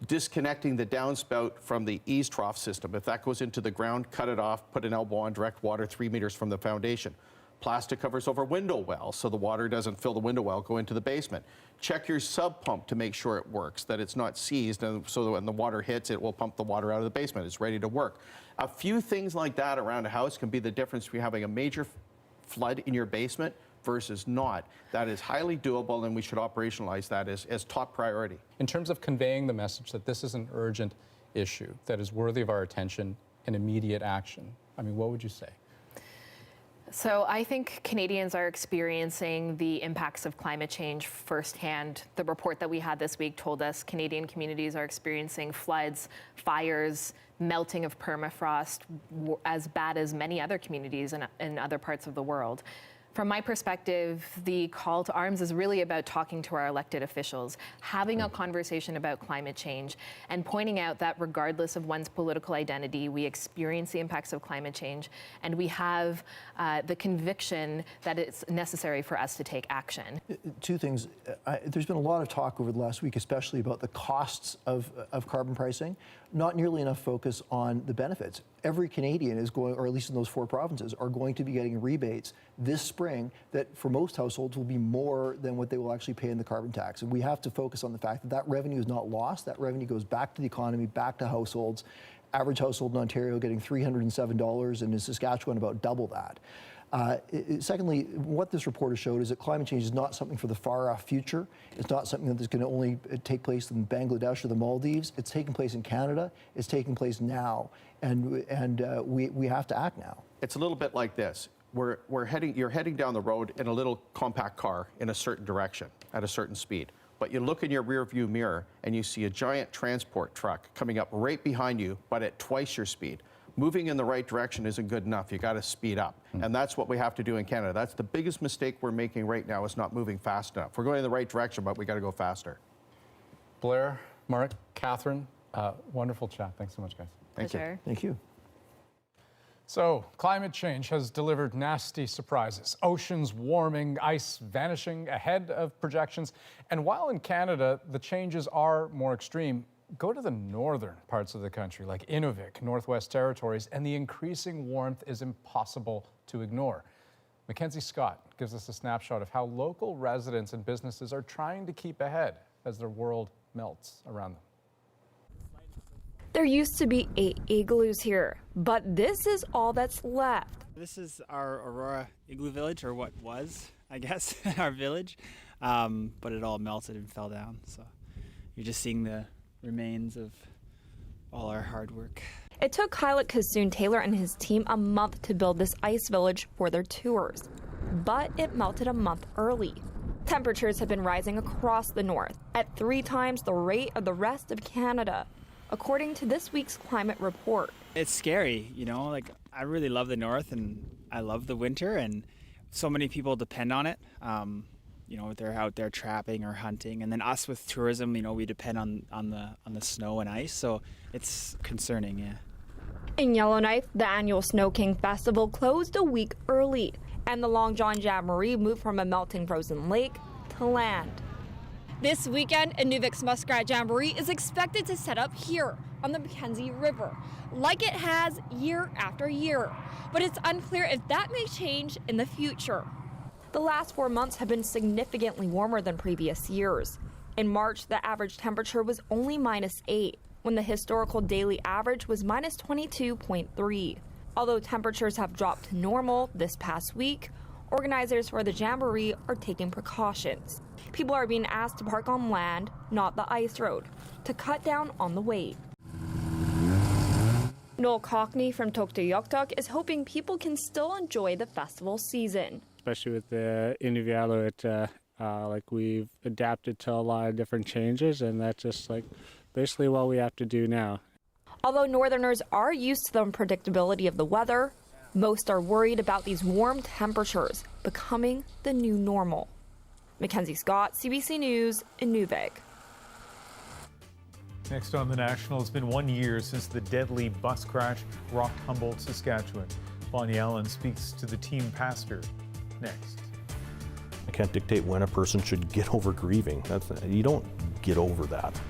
Speaker 24: disconnecting the downspout from the eaves trough system. If that goes into the ground, cut it off, put an elbow on direct water 3 meters from the foundation. Plastic covers over window wells so the water doesn't fill the window well, go into the basement. Check your sub pump to make sure it works, that it's not seized, and so that when the water hits, it will pump the water out of the basement. It's ready to work. A few things like that around a house can be the difference between having a major flood in your basement versus not. That is highly doable, and we should operationalize that as top priority.
Speaker 4: In terms of conveying the message that this is an urgent issue that is worthy of our attention and immediate action, I mean, what would you say?
Speaker 6: So I think Canadians are experiencing the impacts of climate change firsthand. The report that we had this week told us Canadian communities are experiencing floods, fires, melting of permafrost, as bad as many other communities in other parts of the world. From my perspective, the call to arms is really about talking to our elected officials, having a conversation about climate change, and pointing out that regardless of one's political identity, we experience the impacts of climate change, and we have the conviction that it's necessary for us to take action.
Speaker 7: Two things. There's been a lot of talk over the last week, especially about the costs of carbon pricing. not nearly enough focus on the benefits. Every Canadian is going, or at least in those 4 provinces, are going to be getting rebates this spring that for most households will be more than what they will actually pay in the carbon tax. And we have to focus on the fact that that revenue is not lost. That revenue goes back to the economy, back to households. Average household in Ontario getting $307, and in Saskatchewan about double that. Secondly, what this report has showed is that climate change is not something for the far-off future. It's not something that's going to only take place in Bangladesh or the Maldives. It's taking place in Canada. It's taking place now, and we have to act now.
Speaker 8: It's a little bit like this. You're heading down the road in a little compact car in a certain direction at a certain speed. But you look in your rear view mirror and you see a giant transport truck coming up right behind you, but at twice your speed. Moving in the right direction isn't good enough. You got to speed up. And that's what we have to do in Canada. That's the biggest mistake we're making right now, is not moving fast enough. We're going in the right direction, but we got to go faster.
Speaker 4: Blair, Mark, Catherine, wonderful chat. Thanks so much, guys.
Speaker 8: Thank you.
Speaker 7: Thank you.
Speaker 4: So, climate change has delivered nasty surprises. Oceans warming, ice vanishing ahead of projections. And while in Canada, the changes are more extreme, go to the northern parts of the country, like Inuvik, Northwest Territories, and the increasing warmth is impossible to ignore. Mackenzie Scott gives us a snapshot of how local residents and businesses are trying to keep ahead as their world melts around them.
Speaker 9: There used to be 8 igloos here, but this is all that's left.
Speaker 10: This is our Aurora Igloo Village, or what was, I guess, our village, but it all melted and fell down. So you're just seeing the remains of all our hard work.
Speaker 9: It took Kylot Kasoon-Taylor and his team a month to build this ice village for their tours, but it melted a month early. Temperatures have been rising across the north at 3 times the rate of the rest of Canada, according to this week's climate report.
Speaker 10: It's scary, you know, like I really love the north and I love the winter, and so many people depend on it. You know, they're out there trapping or hunting, and then us with tourism, you know, we depend on the snow and ice, so it's concerning, yeah.
Speaker 9: In Yellowknife, the annual Snow King Festival closed a week early, and the Long John Jamboree moved from a melting frozen lake to land. This weekend, Inuvik's Muskrat Jamboree is expected to set up here on the Mackenzie River, like it has year after year. But it's unclear if that may change in the future. The last 4 months have been significantly warmer than previous years. In March, the average temperature was only -8, when the historical daily average was -22.3. Although temperatures have dropped to normal this past week, organizers for the Jamboree are taking precautions. People are being asked to park on land, not the ice road, to cut down on the wait. Noel Cockney from Tuktoyaktuk is hoping people can still enjoy the festival season.
Speaker 13: Especially with the Inuvialu, like we've adapted to a lot of different changes, and that's just like basically what we have to do now.
Speaker 9: Although Northerners are used to the unpredictability of the weather, most are worried about these warm temperatures becoming the new normal. Mackenzie Scott, CBC News, Inuvik.
Speaker 1: Next on The National, it's been 1 year since the deadly bus crash rocked Humboldt, Saskatchewan. Bonnie Allen speaks to the team pastor next.
Speaker 14: I can't dictate when a person should get over grieving. You don't get over that,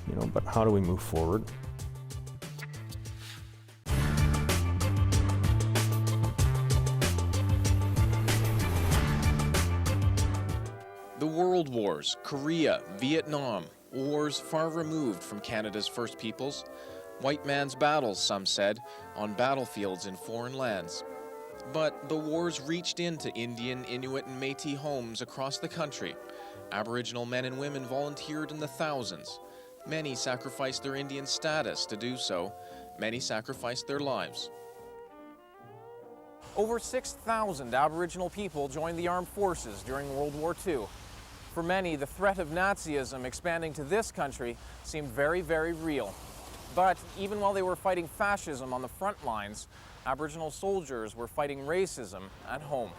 Speaker 14: you know, but how do we move forward?
Speaker 20: The World Wars, Korea, Vietnam, wars far removed from Canada's First Peoples. White man's battles, some said, on battlefields in foreign lands. But the wars reached into Indian, Inuit, and Métis homes across the country. Aboriginal men and women volunteered in the thousands. Many sacrificed their Indian status to do so. Many sacrificed their lives.
Speaker 26: Over 6,000 Aboriginal people joined the armed forces during World War II. For many, the threat of Nazism expanding to this country seemed very, very real. But even while they were fighting fascism on the front lines, Aboriginal soldiers were fighting racism at home.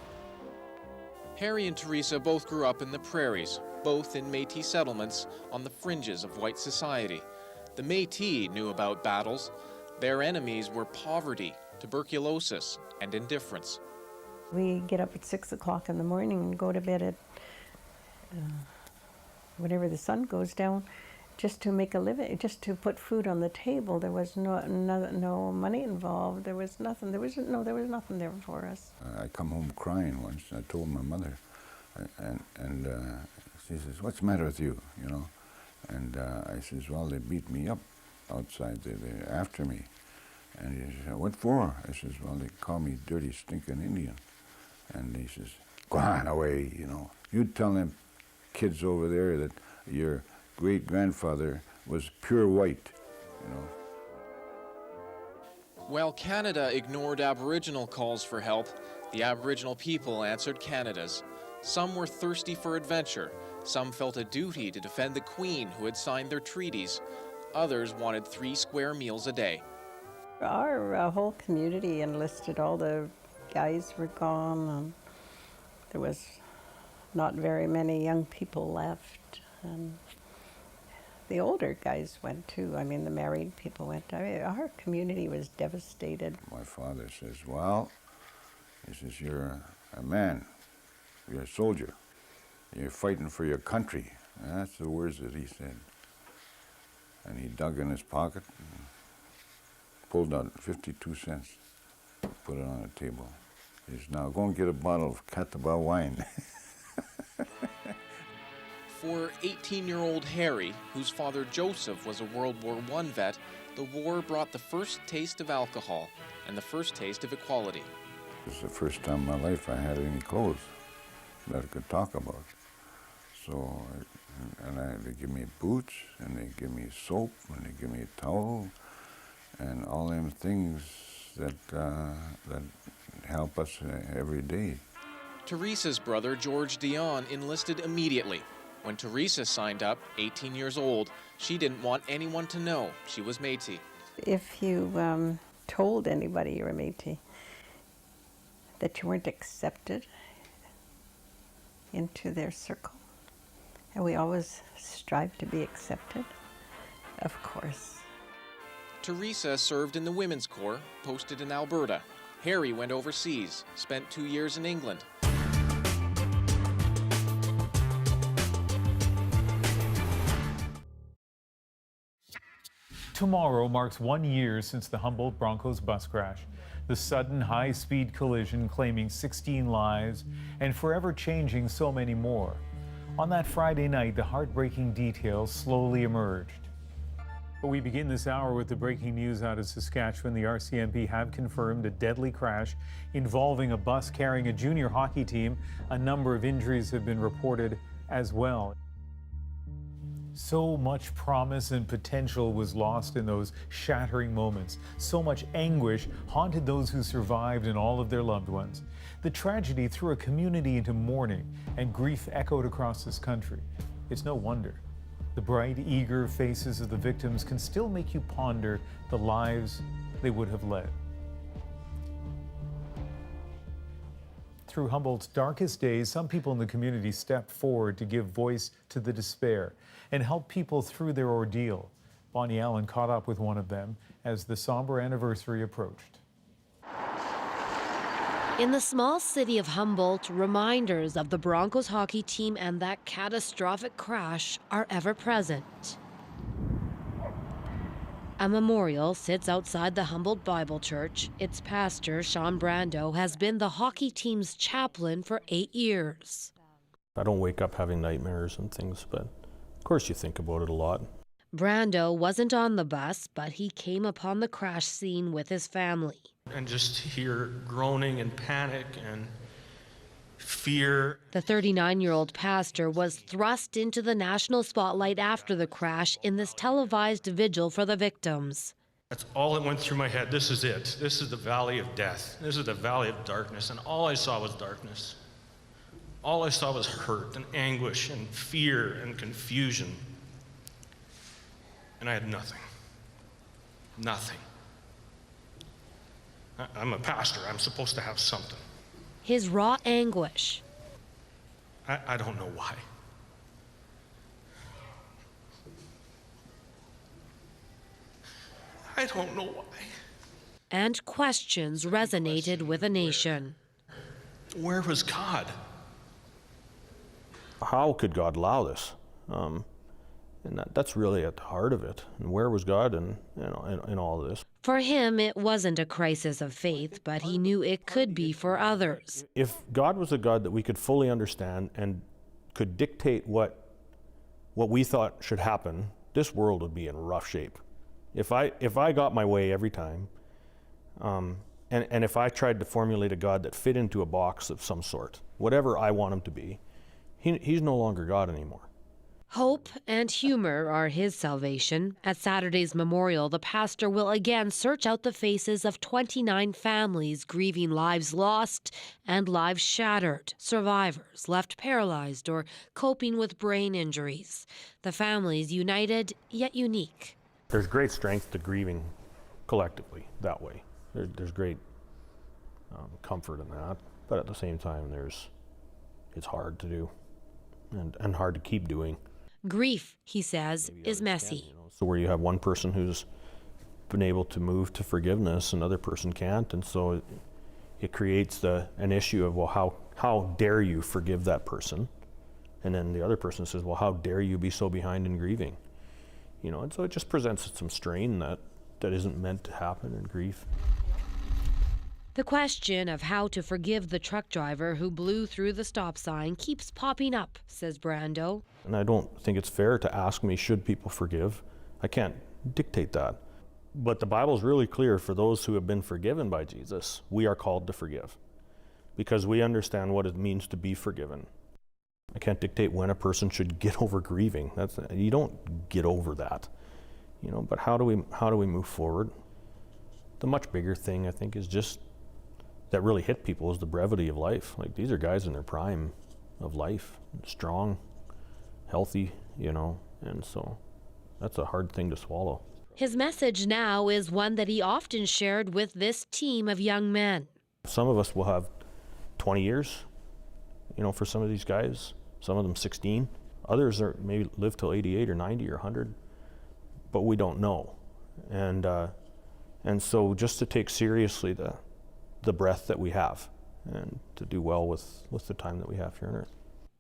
Speaker 20: Harry and Teresa both grew up in the prairies, both in Métis settlements on the fringes of white society. The Métis knew about battles. Their enemies were poverty, tuberculosis, and indifference.
Speaker 27: We get up at 6 o'clock in the morning and go to bed at whenever the sun goes down just to make a living, just to put food on the table. There was no money involved. There was nothing. There was nothing there for us.
Speaker 3: I come home crying once. I told my mother, and she says, "What's the matter with you?" You know, and I says, "Well, they beat me up outside. They're after me." And he says, "What for?" I says, "Well, they call me dirty, stinking Indian." And he says, "Go on away, you know. You tell them kids over there that your great-grandfather was pure white, you know."
Speaker 26: While Canada ignored Aboriginal calls for help, the Aboriginal people answered Canada's. Some were thirsty for adventure. Some felt a duty to defend the Queen who had signed their treaties. Others wanted 3 square meals a day.
Speaker 27: Our whole community enlisted. All the guys were gone, and there was not very many young people left. And the older guys went too. I mean, the married people went. I mean, our community was devastated.
Speaker 3: My father says, "Well," he says, "you're a man. You're a soldier. You're fighting for your country." And that's the words that he said. And he dug in his pocket and pulled out 52 cents, put it on the table. He says, "Now go and get a bottle of Catawba wine."
Speaker 26: For 18-year-old Harry, whose father Joseph was a World War I vet, the war brought the first taste of alcohol and the first taste of equality.
Speaker 3: It was the first time in my life I had any clothes that I could talk about. So, they give me boots, and they give me soap, and they give me a towel, and all them things that help us every day.
Speaker 26: Teresa's brother, George Dion, enlisted immediately. When Teresa signed up, 18 years old, she didn't want anyone to know she was Métis.
Speaker 27: If you told anybody you were Métis, that you weren't accepted into their circle, and we always strive to be accepted, of course.
Speaker 26: Teresa served in the Women's Corps, posted in Alberta. Harry went overseas, spent 2 years in England.
Speaker 1: Tomorrow marks 1 year since the Humboldt Broncos bus crash. The sudden high-speed collision claiming 16 lives and forever changing so many more. On that Friday night, the heartbreaking details slowly emerged. But we begin this hour with the breaking news out of Saskatchewan. The RCMP have confirmed a deadly crash involving a bus carrying a junior hockey team. A number of injuries have been reported as well. So much promise and potential was lost in those shattering moments. So much anguish haunted those who survived and all of their loved ones. The tragedy threw a community into mourning, and grief echoed across this country. It's no wonder. The bright, eager faces of the victims can still make you ponder the lives they would have led. Through Humboldt's darkest days, some people in the community stepped forward to give voice to the despair and help people through their ordeal. Bonnie Allen caught up with one of them as the somber anniversary approached.
Speaker 11: In the small city of Humboldt, reminders of the Broncos hockey team and that catastrophic crash are ever present. A memorial sits outside the Humboldt Bible Church. Its pastor, Sean Brando, has been the hockey team's chaplain for 8 years.
Speaker 14: I don't wake up having nightmares and things, but of course you think about it a lot.
Speaker 11: Brando wasn't on the bus, but he came upon the crash scene with his family.
Speaker 12: And just hear groaning and panic and fear.
Speaker 11: The 39-year-old pastor was thrust into the national spotlight after the crash in this televised vigil for the victims.
Speaker 12: That's all that went through my head. This is it. This is the valley of death. This is the valley of darkness. And all I saw was darkness. All I saw was hurt and anguish and fear and confusion. And I had nothing. Nothing. I'm a pastor. I'm supposed to have something.
Speaker 11: His raw anguish.
Speaker 12: I don't know why. I don't know why.
Speaker 11: And questions resonated with a nation.
Speaker 12: Where was God?
Speaker 14: How could God allow this? And that's really at the heart of it. And where was God in all of this?
Speaker 11: For him, it wasn't a crisis of faith, but he knew it could be for others.
Speaker 14: If God was a God that we could fully understand and could dictate what we thought should happen, this world would be in rough shape. If I got my way every time, and if I tried to formulate a God that fit into a box of some sort, whatever I want him to be, he's no longer God anymore.
Speaker 11: Hope and humor are his salvation. At Saturday's memorial, the pastor will again search out the faces of 29 families grieving lives lost and lives shattered, survivors left paralyzed or coping with brain injuries. The families united yet unique.
Speaker 14: There's great strength to grieving collectively that way. There's great comfort in that, but at the same time, it's hard to do and hard to keep doing.
Speaker 11: Grief, he says, is messy.
Speaker 14: So where you have one person who's been able to move to forgiveness, another person can't, and so it creates an issue of, well, how dare you forgive that person? And then the other person says, well, how dare you be so behind in grieving? And so it just presents some strain that isn't meant to happen in grief.
Speaker 11: The question of how to forgive the truck driver who blew through the stop sign keeps popping up, says Brando.
Speaker 14: And I don't think it's fair to ask me, should people forgive? I can't dictate that. But the Bible's really clear for those who have been forgiven by Jesus, we are called to forgive because we understand what it means to be forgiven. I can't dictate when a person should get over grieving. You don't get over that, but how do we move forward? The much bigger thing, I think, is just that really hit people is the brevity of life. Like, these are guys in their prime of life, strong, healthy, and so that's a hard thing to swallow.
Speaker 11: His message now is one that he often shared with this team of young men.
Speaker 14: Some of us will have 20 years, for some of these guys, some of them 16. Others maybe live till 88 or 90 or 100, but we don't know. And so just to take seriously the breath that we have and to do well with the time that we have here on earth.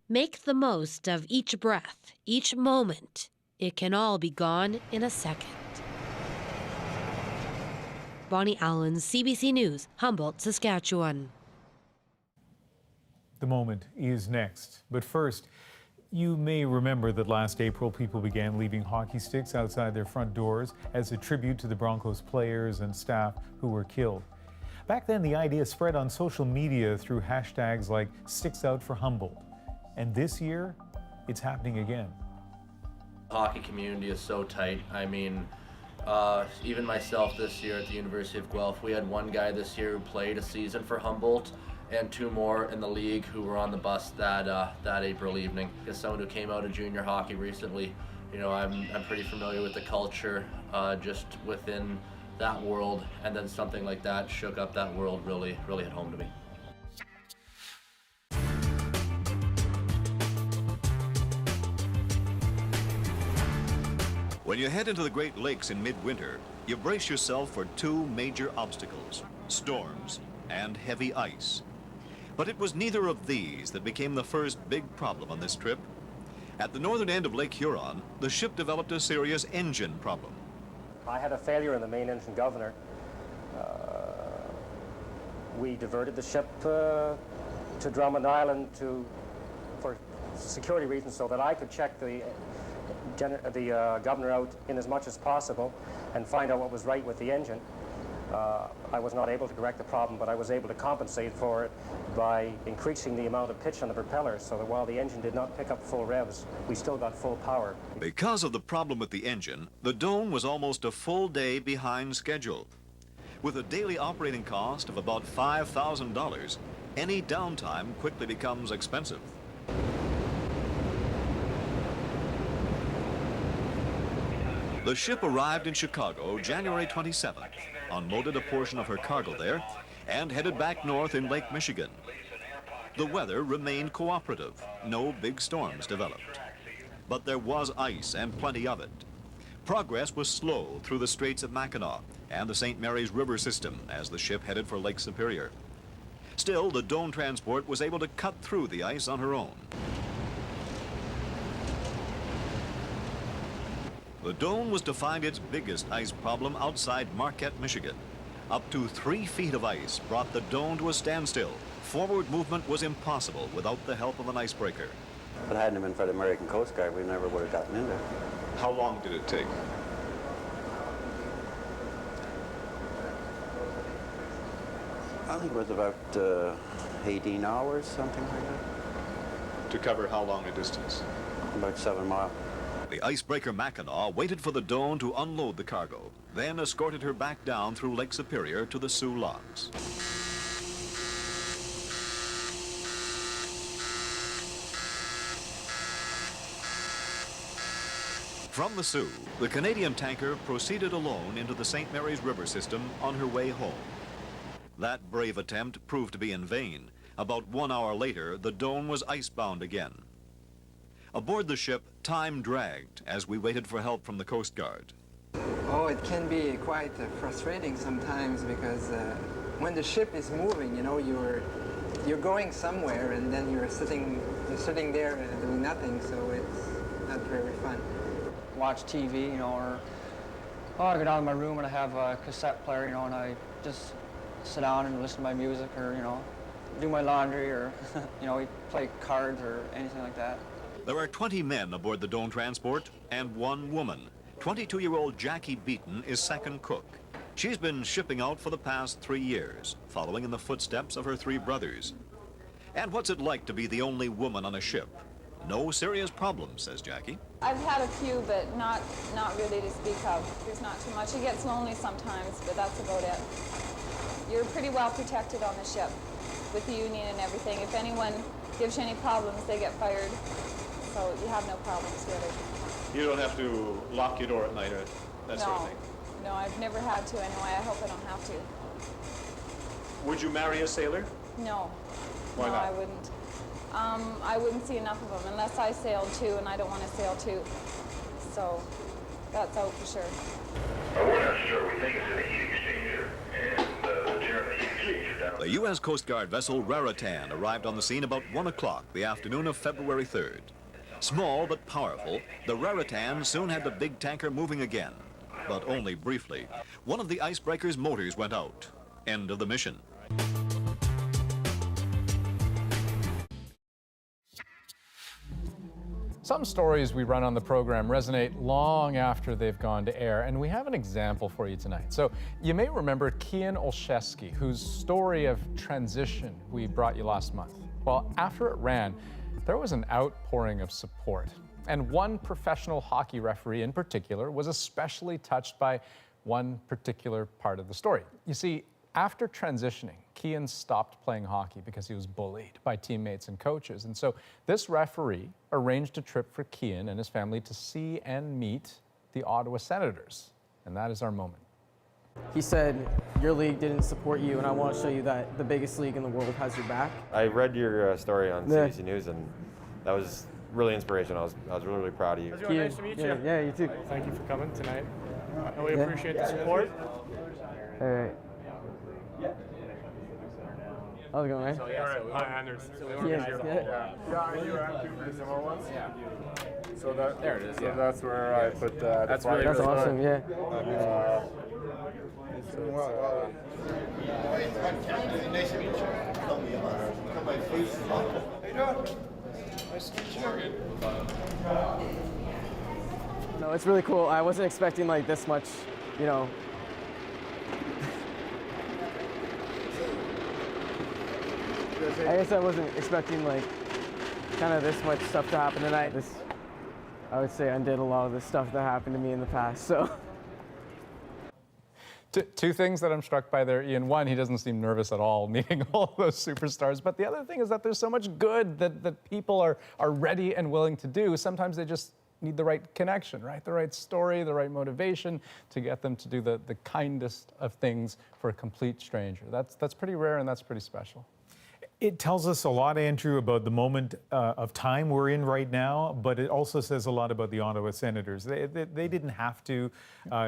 Speaker 11: Make the most of each breath, each moment. It can all be gone in a second. Bonnie Allen, CBC News, Humboldt, Saskatchewan.
Speaker 1: The moment is next. But first, you may remember that last April, people began leaving hockey sticks outside their front doors as a tribute to the Broncos players and staff who were killed. Back then, the idea spread on social media through hashtags like Sticks Out for Humboldt. And this year, it's happening again.
Speaker 15: The hockey community is so tight. I mean, even myself this year at the University of Guelph, we had one guy this year who played a season for Humboldt and two more in the league who were on the bus that April evening. As someone who came out of junior hockey recently, I'm pretty familiar with the culture just within that world, and then something like that shook up that world really hit home to me.
Speaker 16: When you head into the Great Lakes in midwinter, you brace yourself for two major obstacles, storms and heavy ice. But it was neither of these that became the first big problem on this trip. At the northern end of Lake Huron, the ship developed a serious engine problem.
Speaker 17: I had a failure in the main engine governor. We diverted the ship to Drummond Island for security reasons so that I could check the governor out in as much as possible and find out what was right with the engine. I was not able to correct the problem, but I was able to compensate for it by increasing the amount of pitch on the propeller so that while the engine did not pick up full revs, we still got full power.
Speaker 16: Because of the problem with the engine, the Doane was almost a full day behind schedule. With a daily operating cost of about $5,000, any downtime quickly becomes expensive. The ship arrived in Chicago January 27th, unloaded a portion of her cargo there, and headed back north in Lake Michigan. The weather remained cooperative. No big storms developed. But there was ice and plenty of it. Progress was slow through the Straits of Mackinac and the St. Mary's River system as the ship headed for Lake Superior. Still, the Doane transport was able to cut through the ice on her own. The Doan was to find its biggest ice problem outside Marquette, Michigan. Up to 3 feet of ice brought the Doan to a standstill. Forward movement was impossible without the help of an icebreaker.
Speaker 2: If it hadn't been for the American Coast Guard, we never would have gotten in there.
Speaker 16: How long did it take?
Speaker 2: I think it was about 18 hours, something like that.
Speaker 16: To cover how long a distance?
Speaker 2: About 7 miles.
Speaker 16: The icebreaker Mackinac waited for the Doan to unload the cargo, then escorted her back down through Lake Superior to the Sioux Locks. From the Sioux, the Canadian tanker proceeded alone into the St. Mary's River system on her way home. That brave attempt proved to be in vain. About 1 hour later, the Doan was icebound again. Aboard the ship, time dragged as we waited for help from the Coast Guard.
Speaker 18: Oh, it can be quite frustrating sometimes because when the ship is moving, you know, you're going somewhere and then you're sitting there doing nothing, so it's not very fun.
Speaker 19: Watch TV, you know, or I go down to my room and I have a cassette player, you know, and I just sit down and listen to my music, or, you know, do my laundry, or, you know, we play cards or anything like that.
Speaker 16: There are 20 men aboard the Doan transport and 1 woman. 22-year-old Jackie Beaton is second cook. She's been shipping out for the past 3 years, following in the footsteps of her 3 brothers. And what's it like to be the only woman on a ship? No serious problems, says Jackie.
Speaker 21: I've had a few, but not really to speak of. There's not too much. It gets lonely sometimes, but that's about it. You're pretty well protected on the ship with the union and everything. If anyone gives you any problems, they get fired. So you have no problems, really.
Speaker 16: You don't have to lock your door at night or that sort of thing?
Speaker 21: No, I've never had to anyway. I hope I don't have to.
Speaker 16: Would you marry a sailor?
Speaker 21: No.
Speaker 16: Why
Speaker 21: no,
Speaker 16: not?
Speaker 21: I wouldn't. I wouldn't see enough of them unless I sailed too, and I don't want to sail too. So that's out for sure.
Speaker 22: We're not sure. We think it's a heat exchanger, and the German heat exchanger down.
Speaker 16: The U.S. Coast Guard vessel Raritan arrived on the scene about 1 o'clock the afternoon of February 3rd. Small but powerful, the Raritan soon had the big tanker moving again, but only briefly. One of the icebreaker's motors went out. End of the mission.
Speaker 4: Some stories we run on the program resonate long after they've gone to air, and we have an example for you tonight. So you may remember Kian Olszewski, whose story of transition we brought you last month. Well, after it ran, there was an outpouring of support. And one professional hockey referee in particular was especially touched by one particular part of the story. You see, after transitioning, Kian stopped playing hockey because he was bullied by teammates and coaches. And so this referee arranged a trip for Kian and his family to see and meet the Ottawa Senators. And that is our moment.
Speaker 19: He said, your league didn't support you, and I want to show you that the biggest league in the world has your back.
Speaker 23: I read your story on CBC News, and that was really inspirational. I was really, really proud of you.
Speaker 19: Nice to meet you. Yeah, you too.
Speaker 25: Thank you for coming tonight. And we appreciate the support.
Speaker 19: All right. How's it going, man?
Speaker 25: Hi, Anders.
Speaker 22: You were active for the summer ones? Yeah. So
Speaker 25: there it is.
Speaker 22: So that's where I put the
Speaker 19: That's awesome, yeah.
Speaker 22: Nice to meet you. Come by face. How you doing? Nice to meet you.
Speaker 19: No, it's really cool. I wasn't expecting like this much, you know. I guess I wasn't expecting like kind of this much stuff to happen tonight. I would say undid a lot of the stuff that happened to me in the past, so.
Speaker 4: Two things that I'm struck by there, Ian. One, he doesn't seem nervous at all meeting all those superstars. But the other thing is that there's so much good that people are ready and willing to do. Sometimes they just need the right connection, right? The right story, the right motivation to get them to do the kindest of things for a complete stranger. That's pretty rare and that's pretty special.
Speaker 1: It tells us a lot, Andrew, about the moment of time we're in right now, but it also says a lot about the Ottawa Senators. They didn't have to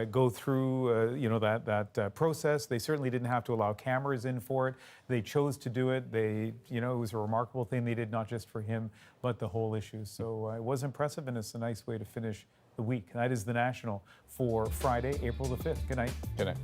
Speaker 1: go through that process. They certainly didn't have to allow cameras in for it. They chose to do it. It was a remarkable thing they did, not just for him, but the whole issue. So it was impressive, and it's a nice way to finish the week. That is the National for Friday, April the 5th. Good night.
Speaker 4: Good night.